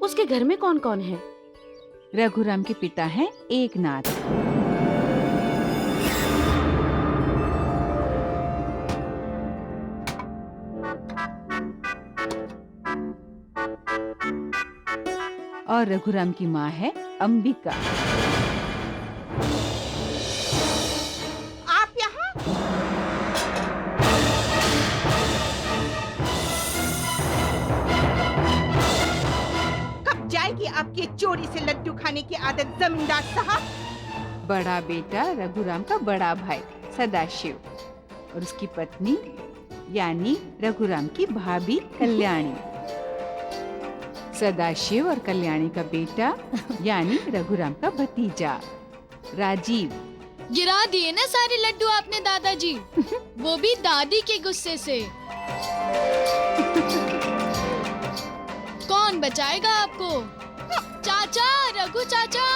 उसके घर में कौन कौन है? रघुराम के पिता हैं एकनाथ। और रघुराम की माँ है अंबिका। आपकी चोरी से लड्डू खाने की आदत जमींदार साहब? बड़ा बेटा रघुराम का बड़ा भाई सदाशिव और उसकी पत्नी यानी रघुराम की भाभी कल्याणी। सदाशिव और कल्याणी का बेटा यानी रघुराम का भतीजा राजीव। गिरा दिए ना सारे लड्डू आपने दादाजी, वो भी दादी के गुस्से से। कौन बचाएगा आपको? चाचा, रघु चाचा,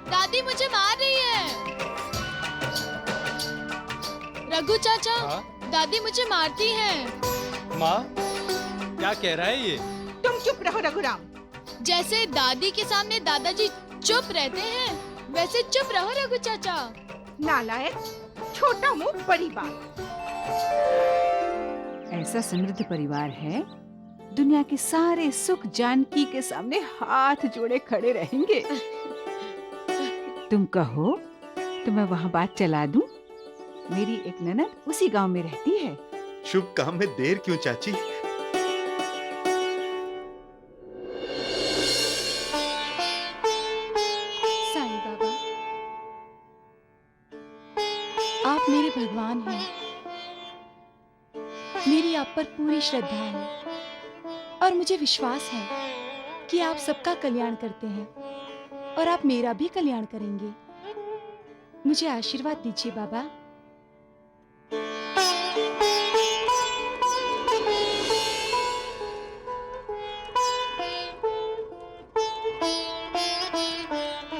दादी मुझे मार रही है। रघु चाचा, दादी मुझे मारती है। माँ, क्या कह रहा है ये? तुम चुप रहो रघुराम। जैसे दादी के सामने दादाजी चुप रहते हैं, वैसे चुप रहो रघु चाचा। नालायक, छोटा मुंह बड़ी बात। ऐसा समृद्ध परिवार है, दुनिया के सारे सुख जानकी के सामने हाथ जोड़े खड़े रहेंगे। तुम कहो तो मैं वहाँ बात चला दूं? मेरी एक ननद उसी गांव में रहती है। शुभ काम में देर क्यों चाची? साईं बाबा, आप मेरे भगवान हैं। मेरी आप पर पूरी श्रद्धा है और मुझे विश्वास है कि आप सबका कल्याण करते हैं और आप मेरा भी कल्याण करेंगे। मुझे आशीर्वाद दीजिए बाबा।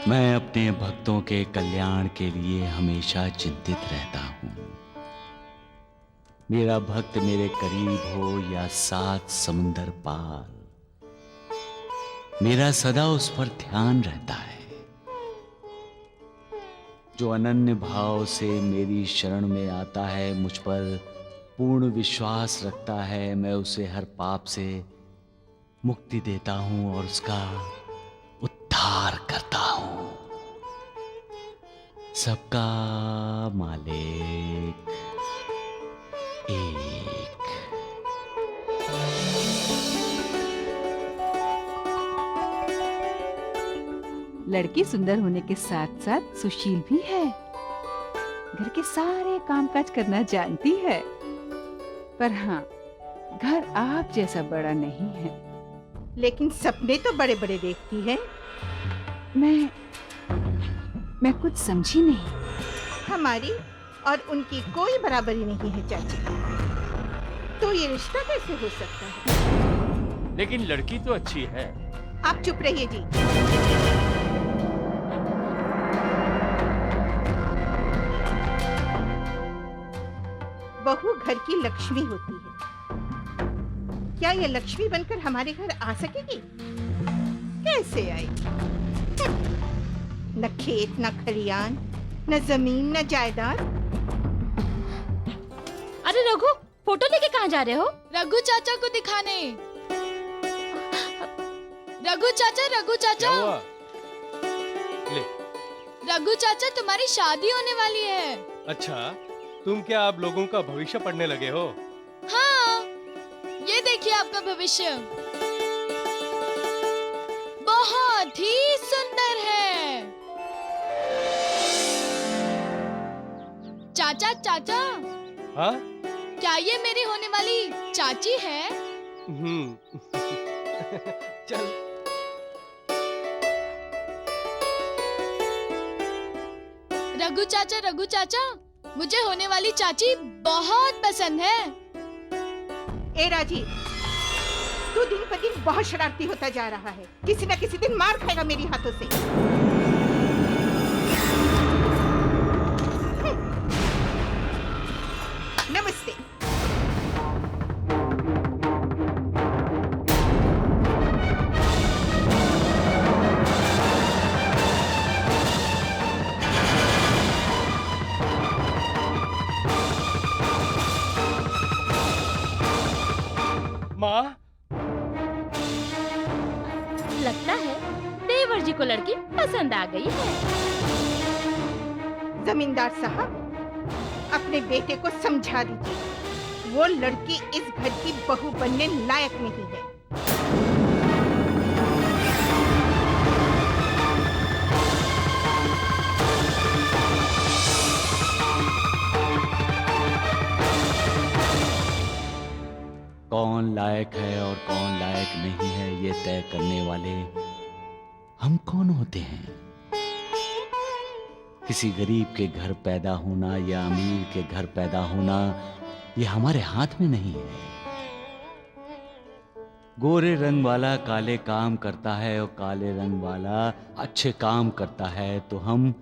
मैं अपने भक्तों के कल्याण के लिए हमेशा चिंतित रहता हूँ। मेरा भक्त मेरे करीब हो या 7 समुंदर पार, मेरा सदा उस पर ध्यान रहता है। जो अनन्य भाव से मेरी शरण में आता है, मुझ पर पूर्ण विश्वास रखता है, मैं उसे हर पाप से मुक्ति देता हूँ और उसका उद्धार करता हूँ। सबका मालिक एक। लड़की सुंदर होने के साथ साथ सुशील भी है। घर के सारे कामकाज करना जानती है, पर हाँ, घर आप जैसा बड़ा नहीं है। लेकिन सपने तो बड़े बड़े देखती है। मैं कुछ समझी नहीं। हमारी और उनकी कोई बराबरी नहीं है चाची। तो ये रिश्ता कैसे हो सकता है? लेकिन लड़की तो अच्छी है। आप चुप रहिए जी। बहू घर की लक्ष्मी होती है। क्या ये लक्ष्मी बनकर हमारे घर आ सकेगी? कैसे आएगी? न खेत, न खलियान, न जमीन, न जायदाद। अरे रघु, फोटो लेके कहाँ जा रहे हो? रघु चाचा को दिखाने। रघु चाचा, रघु चाचा, ले। रघु चाचा, तुम्हारी शादी होने वाली है। अच्छा, तुम क्या आप लोगों का भविष्य पढ़ने लगे हो? हाँ, ये देखिए आपका भविष्य बहुत ही सुंदर है। चाचा, चाचा, हाँ? क्या ये मेरी होने वाली चाची है? चल। रघु चाचा, रघु चाचा, मुझे होने वाली चाची बहुत पसंद है। ए राजीव, तू दिन पर दिन बहुत शरारती होता जा रहा है। किसी न किसी दिन मार खाएगा मेरी हाथों से। नमस्ते। माँ, लगता है देवर जी को लड़की पसंद आ गई है। जमींदार साहब, अपने बेटे को समझा दीजिए, वो लड़की इस घर की बहू बनने लायक नहीं है। कौन लायक है और कौन लायक नहीं है, ये तय करने वाले हम कौन होते हैं? किसी गरीब के घर पैदा होना या अमीर के घर पैदा होना ये हमारे हाथ में नहीं है। गोरे रंग वाला काले काम करता है और काले रंग वाला अच्छे काम करता है, तो हम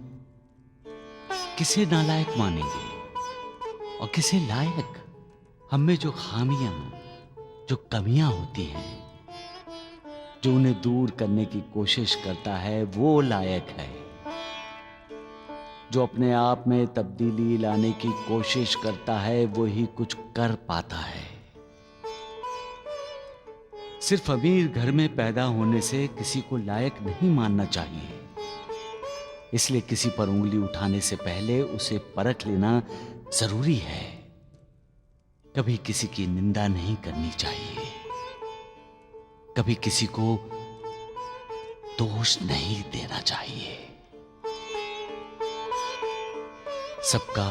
किसे नालायक मानेंगे और किसे लायक? हम में जो खामियां, जो कमियां होती हैं, जो उन्हें दूर करने की कोशिश करता है, वो लायक है। जो अपने आप में तब्दीली लाने की कोशिश करता है, वो ही कुछ कर पाता है। सिर्फ अमीर घर में पैदा होने से किसी को लायक नहीं मानना चाहिए। इसलिए किसी पर उंगली उठाने से पहले उसे परख लेना जरूरी है। कभी किसी की निंदा नहीं करनी चाहिए, कभी किसी को दोष नहीं देना चाहिए। सबका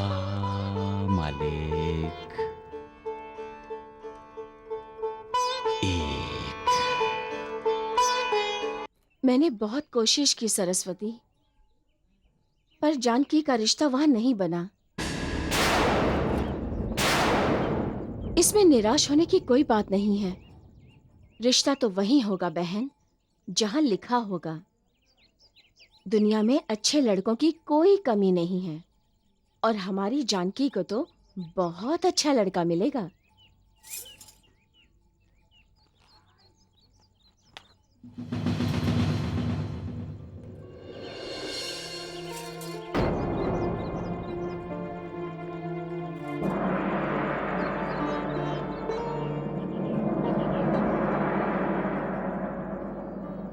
मालिक एक। मैंने बहुत कोशिश की सरस्वती, पर जानकी का रिश्ता वहां नहीं बना। इसमें निराश होने की कोई बात नहीं है। रिश्ता तो वहीं होगा बहन जहां लिखा होगा। दुनिया में अच्छे लड़कों की कोई कमी नहीं है, और हमारी जानकी को तो बहुत अच्छा लड़का मिलेगा।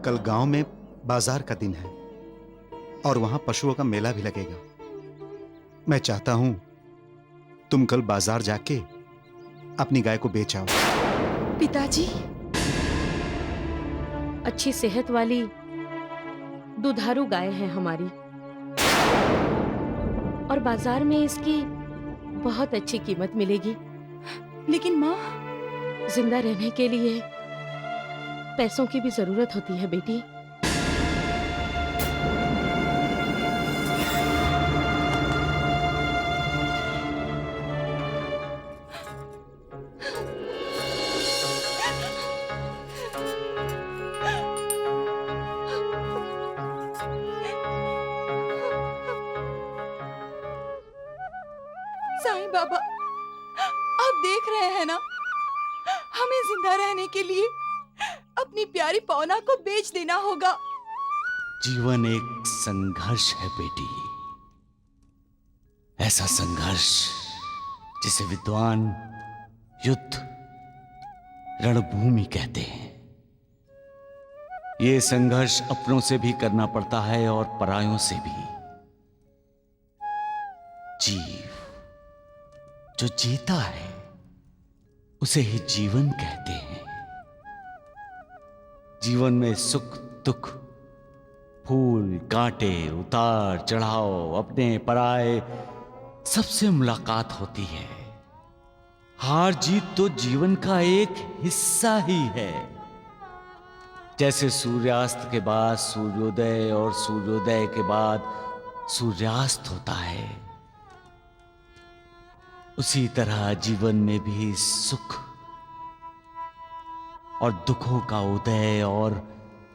कल गांव में बाजार का दिन है और वहां पशुओं का मेला भी लगेगा। मैं चाहता हूं तुम कल बाजार जाके अपनी गाय को बेच आओ। पिताजी, अच्छी सेहत वाली दुधारू गाय है हमारी, और बाजार में इसकी बहुत अच्छी कीमत मिलेगी। लेकिन माँ, जिंदा रहने के लिए पैसों की भी जरूरत होती है बेटी। साईं बाबा, आप देख रहे हैं ना, हमें जिंदा रहने के लिए अपनी प्यारी पौना को बेच देना होगा। जीवन एक संघर्ष है बेटी, ऐसा संघर्ष जिसे विद्वान युद्ध रणभूमि कहते हैं। ये संघर्ष अपनों से भी करना पड़ता है और परायों से भी। जीव जो जीता है उसे ही जीवन कहते हैं। जीवन में सुख दुख, फूल कांटे, उतार चढ़ाव, अपने पराए, सबसे मुलाकात होती है। हार जीत तो जीवन का एक हिस्सा ही है। जैसे सूर्यास्त के बाद सूर्योदय और सूर्योदय के बाद सूर्यास्त होता है, उसी तरह जीवन में भी सुख और दुखों का उदय और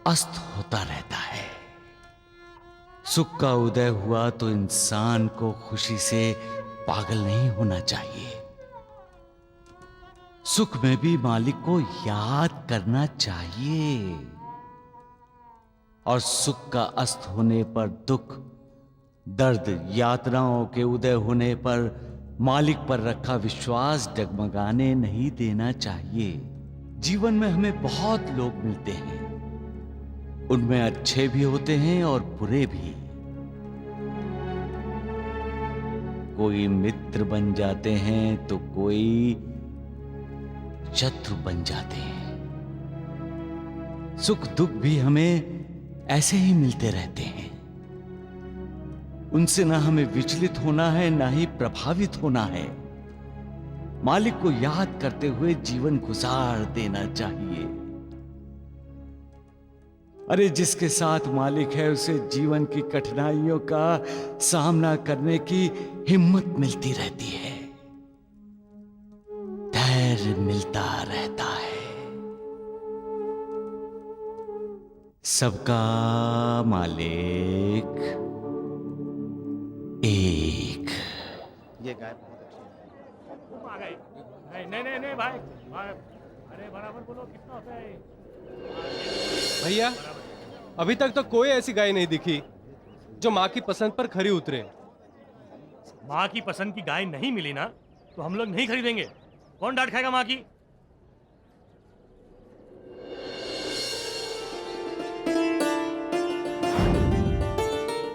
अस्त होता रहता है। सुख का उदय हुआ तो इंसान को खुशी से पागल नहीं होना चाहिए। सुख में भी मालिक को याद करना चाहिए, और सुख का अस्त होने पर दुख, दर्द, यातनाओं के उदय होने पर मालिक पर रखा विश्वास डगमगाने नहीं देना चाहिए। जीवन में हमें बहुत लोग मिलते हैं, उनमें अच्छे भी होते हैं और बुरे भी। कोई मित्र बन जाते हैं तो कोई शत्रु बन जाते हैं। सुख दुख भी हमें ऐसे ही मिलते रहते हैं। उनसे ना हमें विचलित होना है, ना ही प्रभावित होना है। मालिक को याद करते हुए जीवन गुजार देना चाहिए। अरे जिसके साथ मालिक है उसे जीवन की कठिनाइयों का सामना करने की हिम्मत मिलती रहती है, धैर्य मिलता रहता है। सबका मालिक एक। ये गाय आ गए। नहीं भाई, अरे बराबर बोलो, कितना होता है? भैया अभी तक तो कोई ऐसी गाय नहीं दिखी जो माँ की पसंद पर खरी उतरे। माँ की पसंद की गाय नहीं मिली ना तो हम लोग नहीं खरीदेंगे। कौन डांट खाएगा माँ की?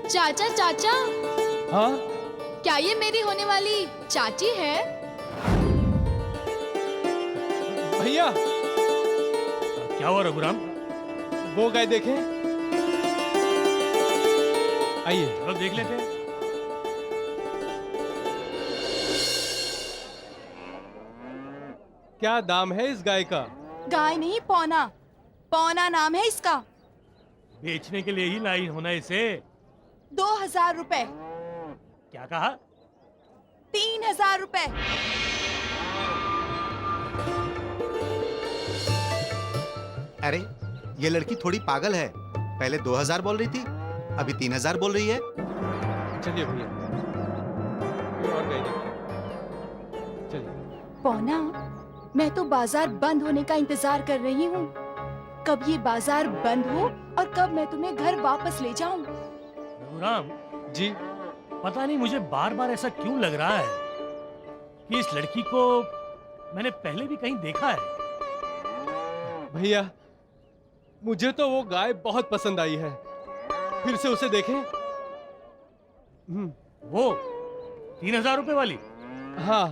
चाचा चाचा, हाँ क्या ये मेरी होने वाली चाची है? भैया क्या हुआ रघुराम? वो गाय देखें। आइए चलो देख लेते हैं। क्या दाम है इस गाय का? गाय नहीं, पौना। पौना नाम है इसका। बेचने के लिए ही लाई होना इसे। 2000 रुपए। क्या कहा? 3000 रुपए। अरे ये लड़की थोड़ी पागल है, पहले 2000 बोल रही थी, अभी 3000 बोल रही है। चलिए भैया कोई और गाय देखते हैं। चलिए। पौना, मैं तो बाजार बंद होने का इंतजार कर रही हूँ। कब ये बाजार बंद हो और कब मैं तुम्हें घर वापस ले जाऊं। रघुराम जी, पता नहीं मुझे बार बार ऐसा क्यों लग रहा है कि इस लड़की को मैंने पहले भी कहीं देखा है। भैया मुझे तो वो गाय बहुत पसंद आई है, फिर से उसे देखें। वो 3000 रुपए वाली? हाँ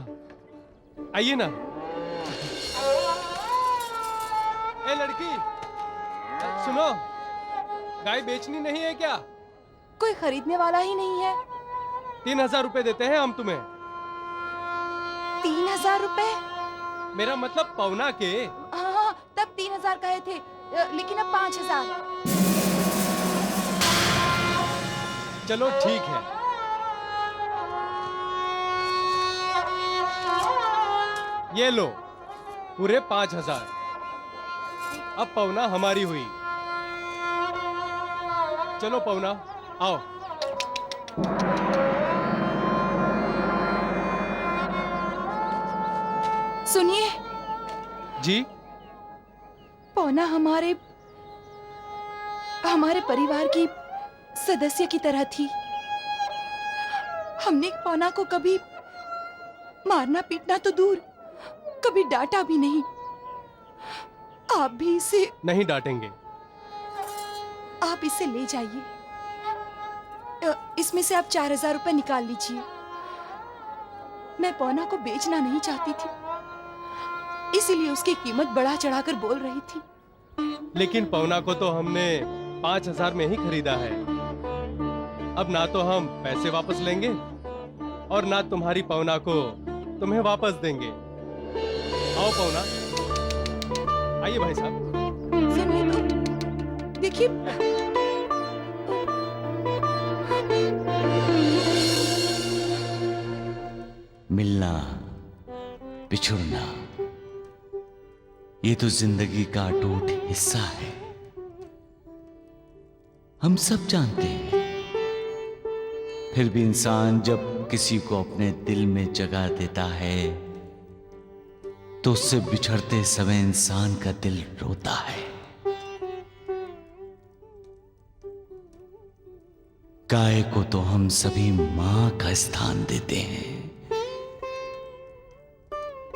आइए ना। ए लड़की सुनो, गाय बेचनी नहीं है क्या? कोई खरीदने वाला ही नहीं है। 3000 रुपए देते हैं हम तुम्हें। 3000 रुपए? मेरा मतलब पौना के। हाँ, तब 3000 कहे थे, लेकिन अब 5000। चलो ठीक है। ये लो पूरे 5000। अब पौना हमारी हुई। चलो पौना आओ। सुनिए जी। पौना हमारे परिवार की सदस्य की तरह थी। हमने पौना को कभी मारना पीटना तो दूर, कभी डांटा भी नहीं। आप भी इसे नहीं डांटेंगे। आप इसे ले जाइए। इसमें से आप 4000 रुपए निकाल लीजिए। मैं पौना को बेचना नहीं चाहती थी, इसीलिए उसकी कीमत बढ़ा चढ़ाकर बोल रही थी। लेकिन पौना को तो हमने 5000 में ही खरीदा है। अब ना तो हम पैसे वापस लेंगे और ना तुम्हारी पौना को तुम्हें वापस देंगे। आओ पौना, आइए भाई साहब। सुनिए तो, देखिए मिलना बिछुड़ना ये तो जिंदगी का अटूट हिस्सा है, हम सब जानते हैं। फिर भी इंसान जब किसी को अपने दिल में जगह देता है तो उससे बिछड़ते समय इंसान का दिल रोता है। गाय को तो हम सभी मां का स्थान देते हैं,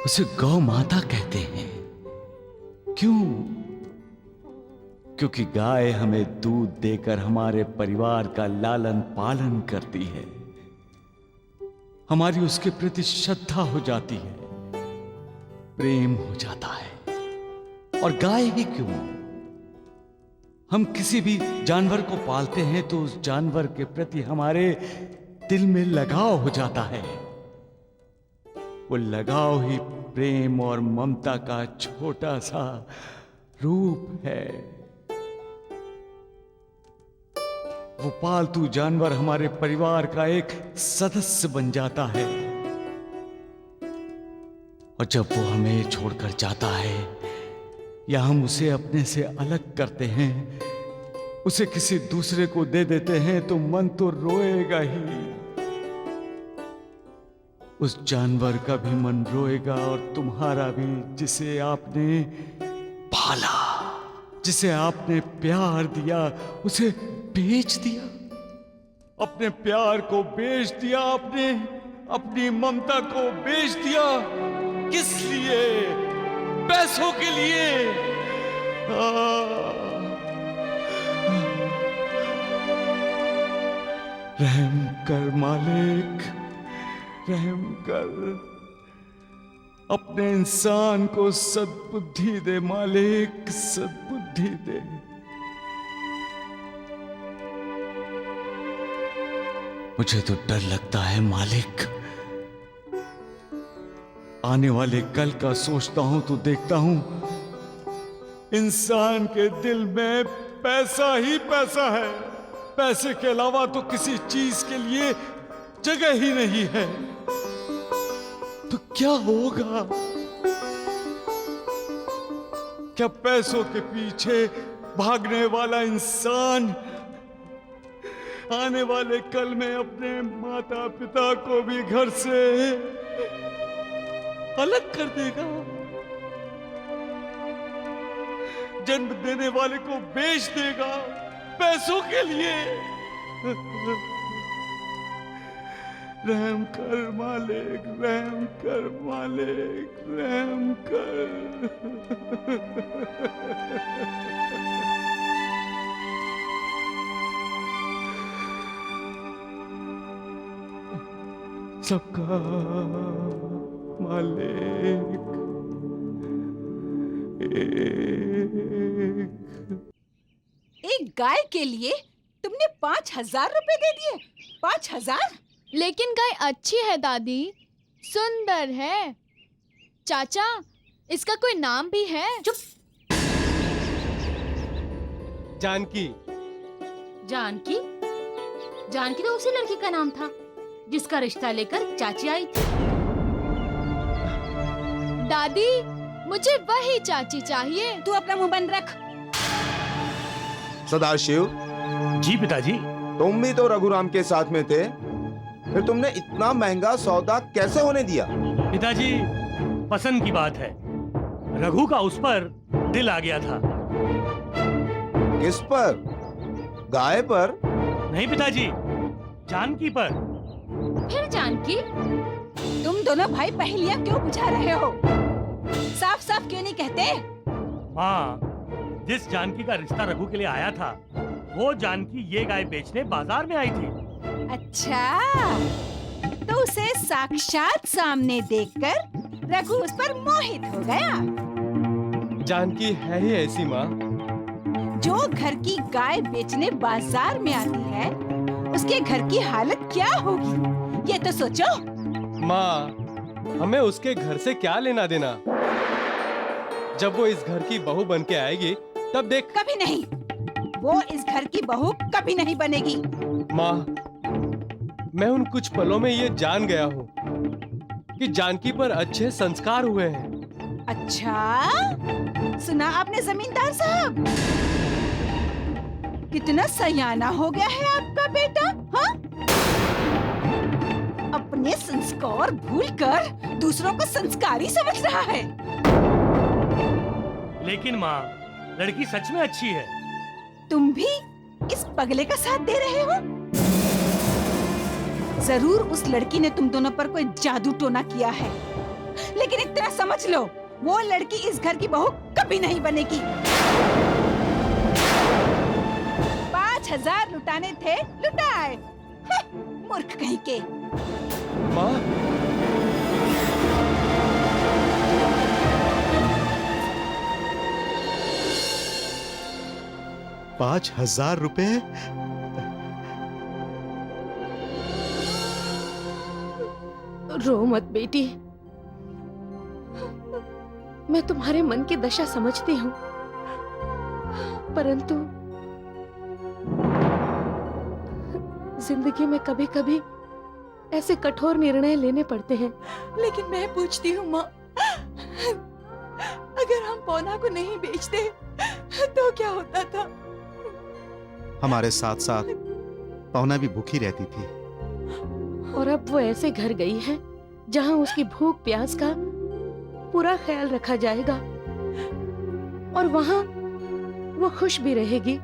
उसे गौ माता कहते हैं। क्यों? क्योंकि गाय हमें दूध देकर हमारे परिवार का लालन पालन करती है, हमारी उसके प्रति श्रद्धा हो जाती है, प्रेम हो जाता है। और गाय ही क्यों, हम किसी भी जानवर को पालते हैं तो उस जानवर के प्रति हमारे दिल में लगाव हो जाता है, वो लगाव ही प्रेम और ममता का छोटा सा रूप है। वो पालतू जानवर हमारे परिवार का एक सदस्य बन जाता है, और जब वो हमें छोड़कर जाता है या हम उसे अपने से अलग करते हैं, उसे किसी दूसरे को दे देते हैं, तो मन तो रोएगा ही। उस जानवर का भी मन रोएगा और तुम्हारा भी, जिसे आपने पाला, जिसे आपने प्यार दिया, उसे बेच दिया। अपने प्यार को बेच दिया आपने, अपनी ममता को बेच दिया। किस लिए? पैसों के लिए। रहम कर मालिक, रहम कर। अपने इंसान को सद्बुद्धि दे मालिक, सद्बुद्धि दे। मुझे तो डर लगता है मालिक। आने वाले कल का सोचता हूं तो देखता हूं इंसान के दिल में पैसा ही पैसा है। पैसे के अलावा तो किसी चीज के लिए जगह ही नहीं है। तो क्या होगा? क्या पैसों के पीछे भागने वाला इंसान आने वाले कल में अपने माता पिता को भी घर से अलग कर देगा? जन्म देने वाले को बेच देगा पैसों के लिए? रहम कर मालिक, रहम कर मालिक, रहम कर। सबका मालिक एक गाय के लिए तुमने 5,000 रुपए दे दिए? 5,000? लेकिन गाय अच्छी है दादी, सुंदर है। चाचा, इसका कोई नाम भी है? चुप। जानकी। जानकी? जानकी तो उसी लड़की का नाम था जिसका रिश्ता लेकर चाची आई थी। दादी, मुझे वही चाची चाहिए। तू अपना मुंह बंद रख। सदाशिव। जी पिताजी। तुम भी तो रघुराम के साथ में थे, फिर तुमने इतना महंगा सौदा कैसे होने दिया? पिताजी, पसंद की बात है। रघु का उस पर दिल आ गया था। किस पर? गाय पर? नहीं पिताजी, जानकी पर। फिर जानकी? तुम दोनों भाई पहेलियां क्यों बुझा रहे हो? साफ साफ क्यों नहीं कहते? माँ, जिस जानकी का रिश्ता रघु के लिए आया था, वो जानकी ये गाय बेचने बाजार में आई थी। अच्छा, तो उसे साक्षात सामने देखकर रघु उस पर मोहित हो गया। जानकी है ही ऐसी माँ। जो घर की गाय बेचने बाजार में आती है, उसके घर की हालत क्या होगी, ये तो सोचो। माँ, हमें उसके घर से क्या लेना देना? जब वो इस घर की बहू बन के आएगी तब देख। कभी नहीं, वो इस घर की बहू कभी नहीं बनेगी। माँ, मैं उन कुछ पलों में ये जान गया हूँ कि जानकी पर अच्छे संस्कार हुए हैं। अच्छा, सुना आपने जमींदार साहब? कितना सयाना हो गया है आपका बेटा, हाँ? अपने संस्कार भूलकर दूसरों को संस्कारी समझ रहा है। लेकिन माँ, लड़की सच में अच्छी है। तुम भी इस पगले का साथ दे रहे हो? जरूर उस लड़की ने तुम दोनों पर कोई जादू टोना किया है, लेकिन इतना समझ लो, वो लड़की इस घर की बहू कभी नहीं बनेगी। 5,000 लुटाने थे, लुटाए। मूर्ख कहीं के। माँ, 5,000 रुपए? रो मत बेटी, मैं तुम्हारे मन की दशा समझती हूँ, परंतु जिंदगी में कभी कभी ऐसे कठोर निर्णय लेने पड़ते हैं। लेकिन मैं पूछती हूँ माँ, अगर हम पौना को नहीं बेचते तो क्या होता था? हमारे साथ साथ पौना भी भूखी रहती थी। और अब वो ऐसे घर गई है जहाँ उसकी भूख प्यास का पूरा ख्याल रखा जाएगा, और वहाँ वो खुश भी रहेगी।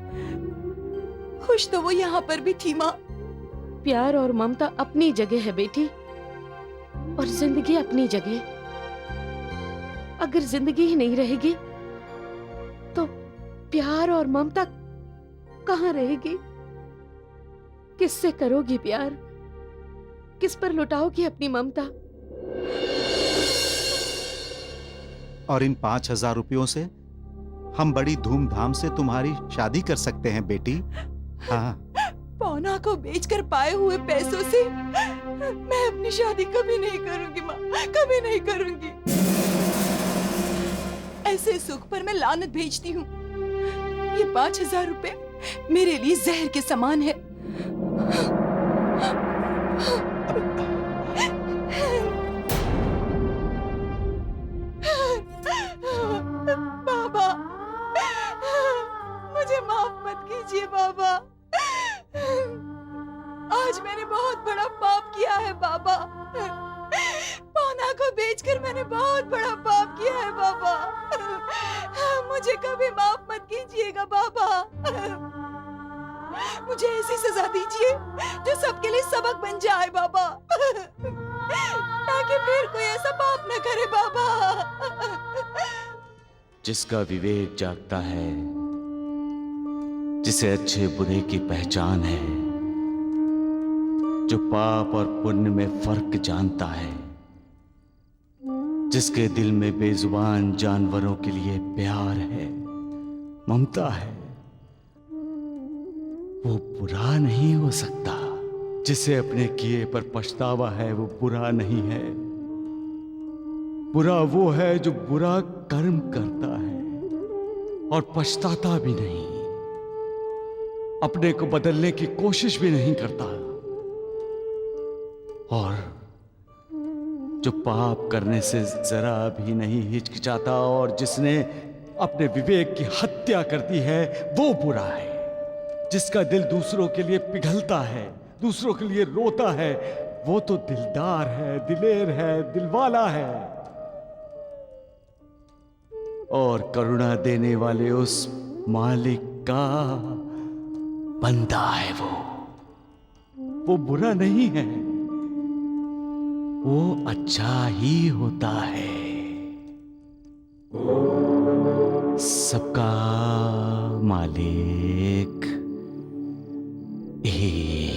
खुश तो वो यहाँ पर भी थी माँ। प्यार और ममता अपनी जगह है बेटी, और जिंदगी अपनी जगह। अगर जिंदगी ही नहीं रहेगी तो प्यार और ममता कहाँ रहेगी? किससे करोगी प्यार? किस पर लुटाओगी अपनी ममता? और इन 5,000 रुपयों से हम बड़ी धूमधाम से तुम्हारी शादी कर सकते हैं बेटी। हाँ, पौना को बेचकर पाए हुए पैसों से मैं अपनी शादी कभी नहीं करूंगी माँ, कभी नहीं करूंगी। ऐसे सुख पर मैं लानत भेजती हूँ। ये 5,000 रुपए मेरे लिए जहर के समान है। बाबा, मुझे माफ मत कीजिए बाबा। आज मैंने बहुत बड़ा पाप किया है बाबा। पौना को बेचकर मैंने बहुत बड़ा पाप किया है बाबा। मुझे कभी माफ मत कीजिएगा बाबा। मुझे ऐसी सजा दीजिए जो सबके लिए सबक बन जाए बाबा, ताकि फिर कोई ऐसा पाप न करे बाबा। जिसका विवेक जागता है, जिसे अच्छे बुरे की पहचान है, जो पाप और पुण्य में फर्क जानता है, जिसके दिल में बेजुबान जानवरों के लिए प्यार है, ममता है, वो बुरा नहीं हो सकता। जिसे अपने किए पर पछतावा है वो बुरा नहीं है। बुरा वो है जो बुरा कर्म करता है और पछताता भी नहीं, अपने को बदलने की कोशिश भी नहीं करता, और जो पाप करने से जरा भी नहीं हिचकिचाता और जिसने अपने विवेक की हत्या कर दी है वो बुरा है। जिसका दिल दूसरों के लिए पिघलता है, दूसरों के लिए रोता है, वो तो दिलदार है, दिलेर है, दिलवाला है, और करुणा देने वाले उस मालिक का बंदा है। वो बुरा नहीं है, वो अच्छा ही होता है। सबका मालिक एक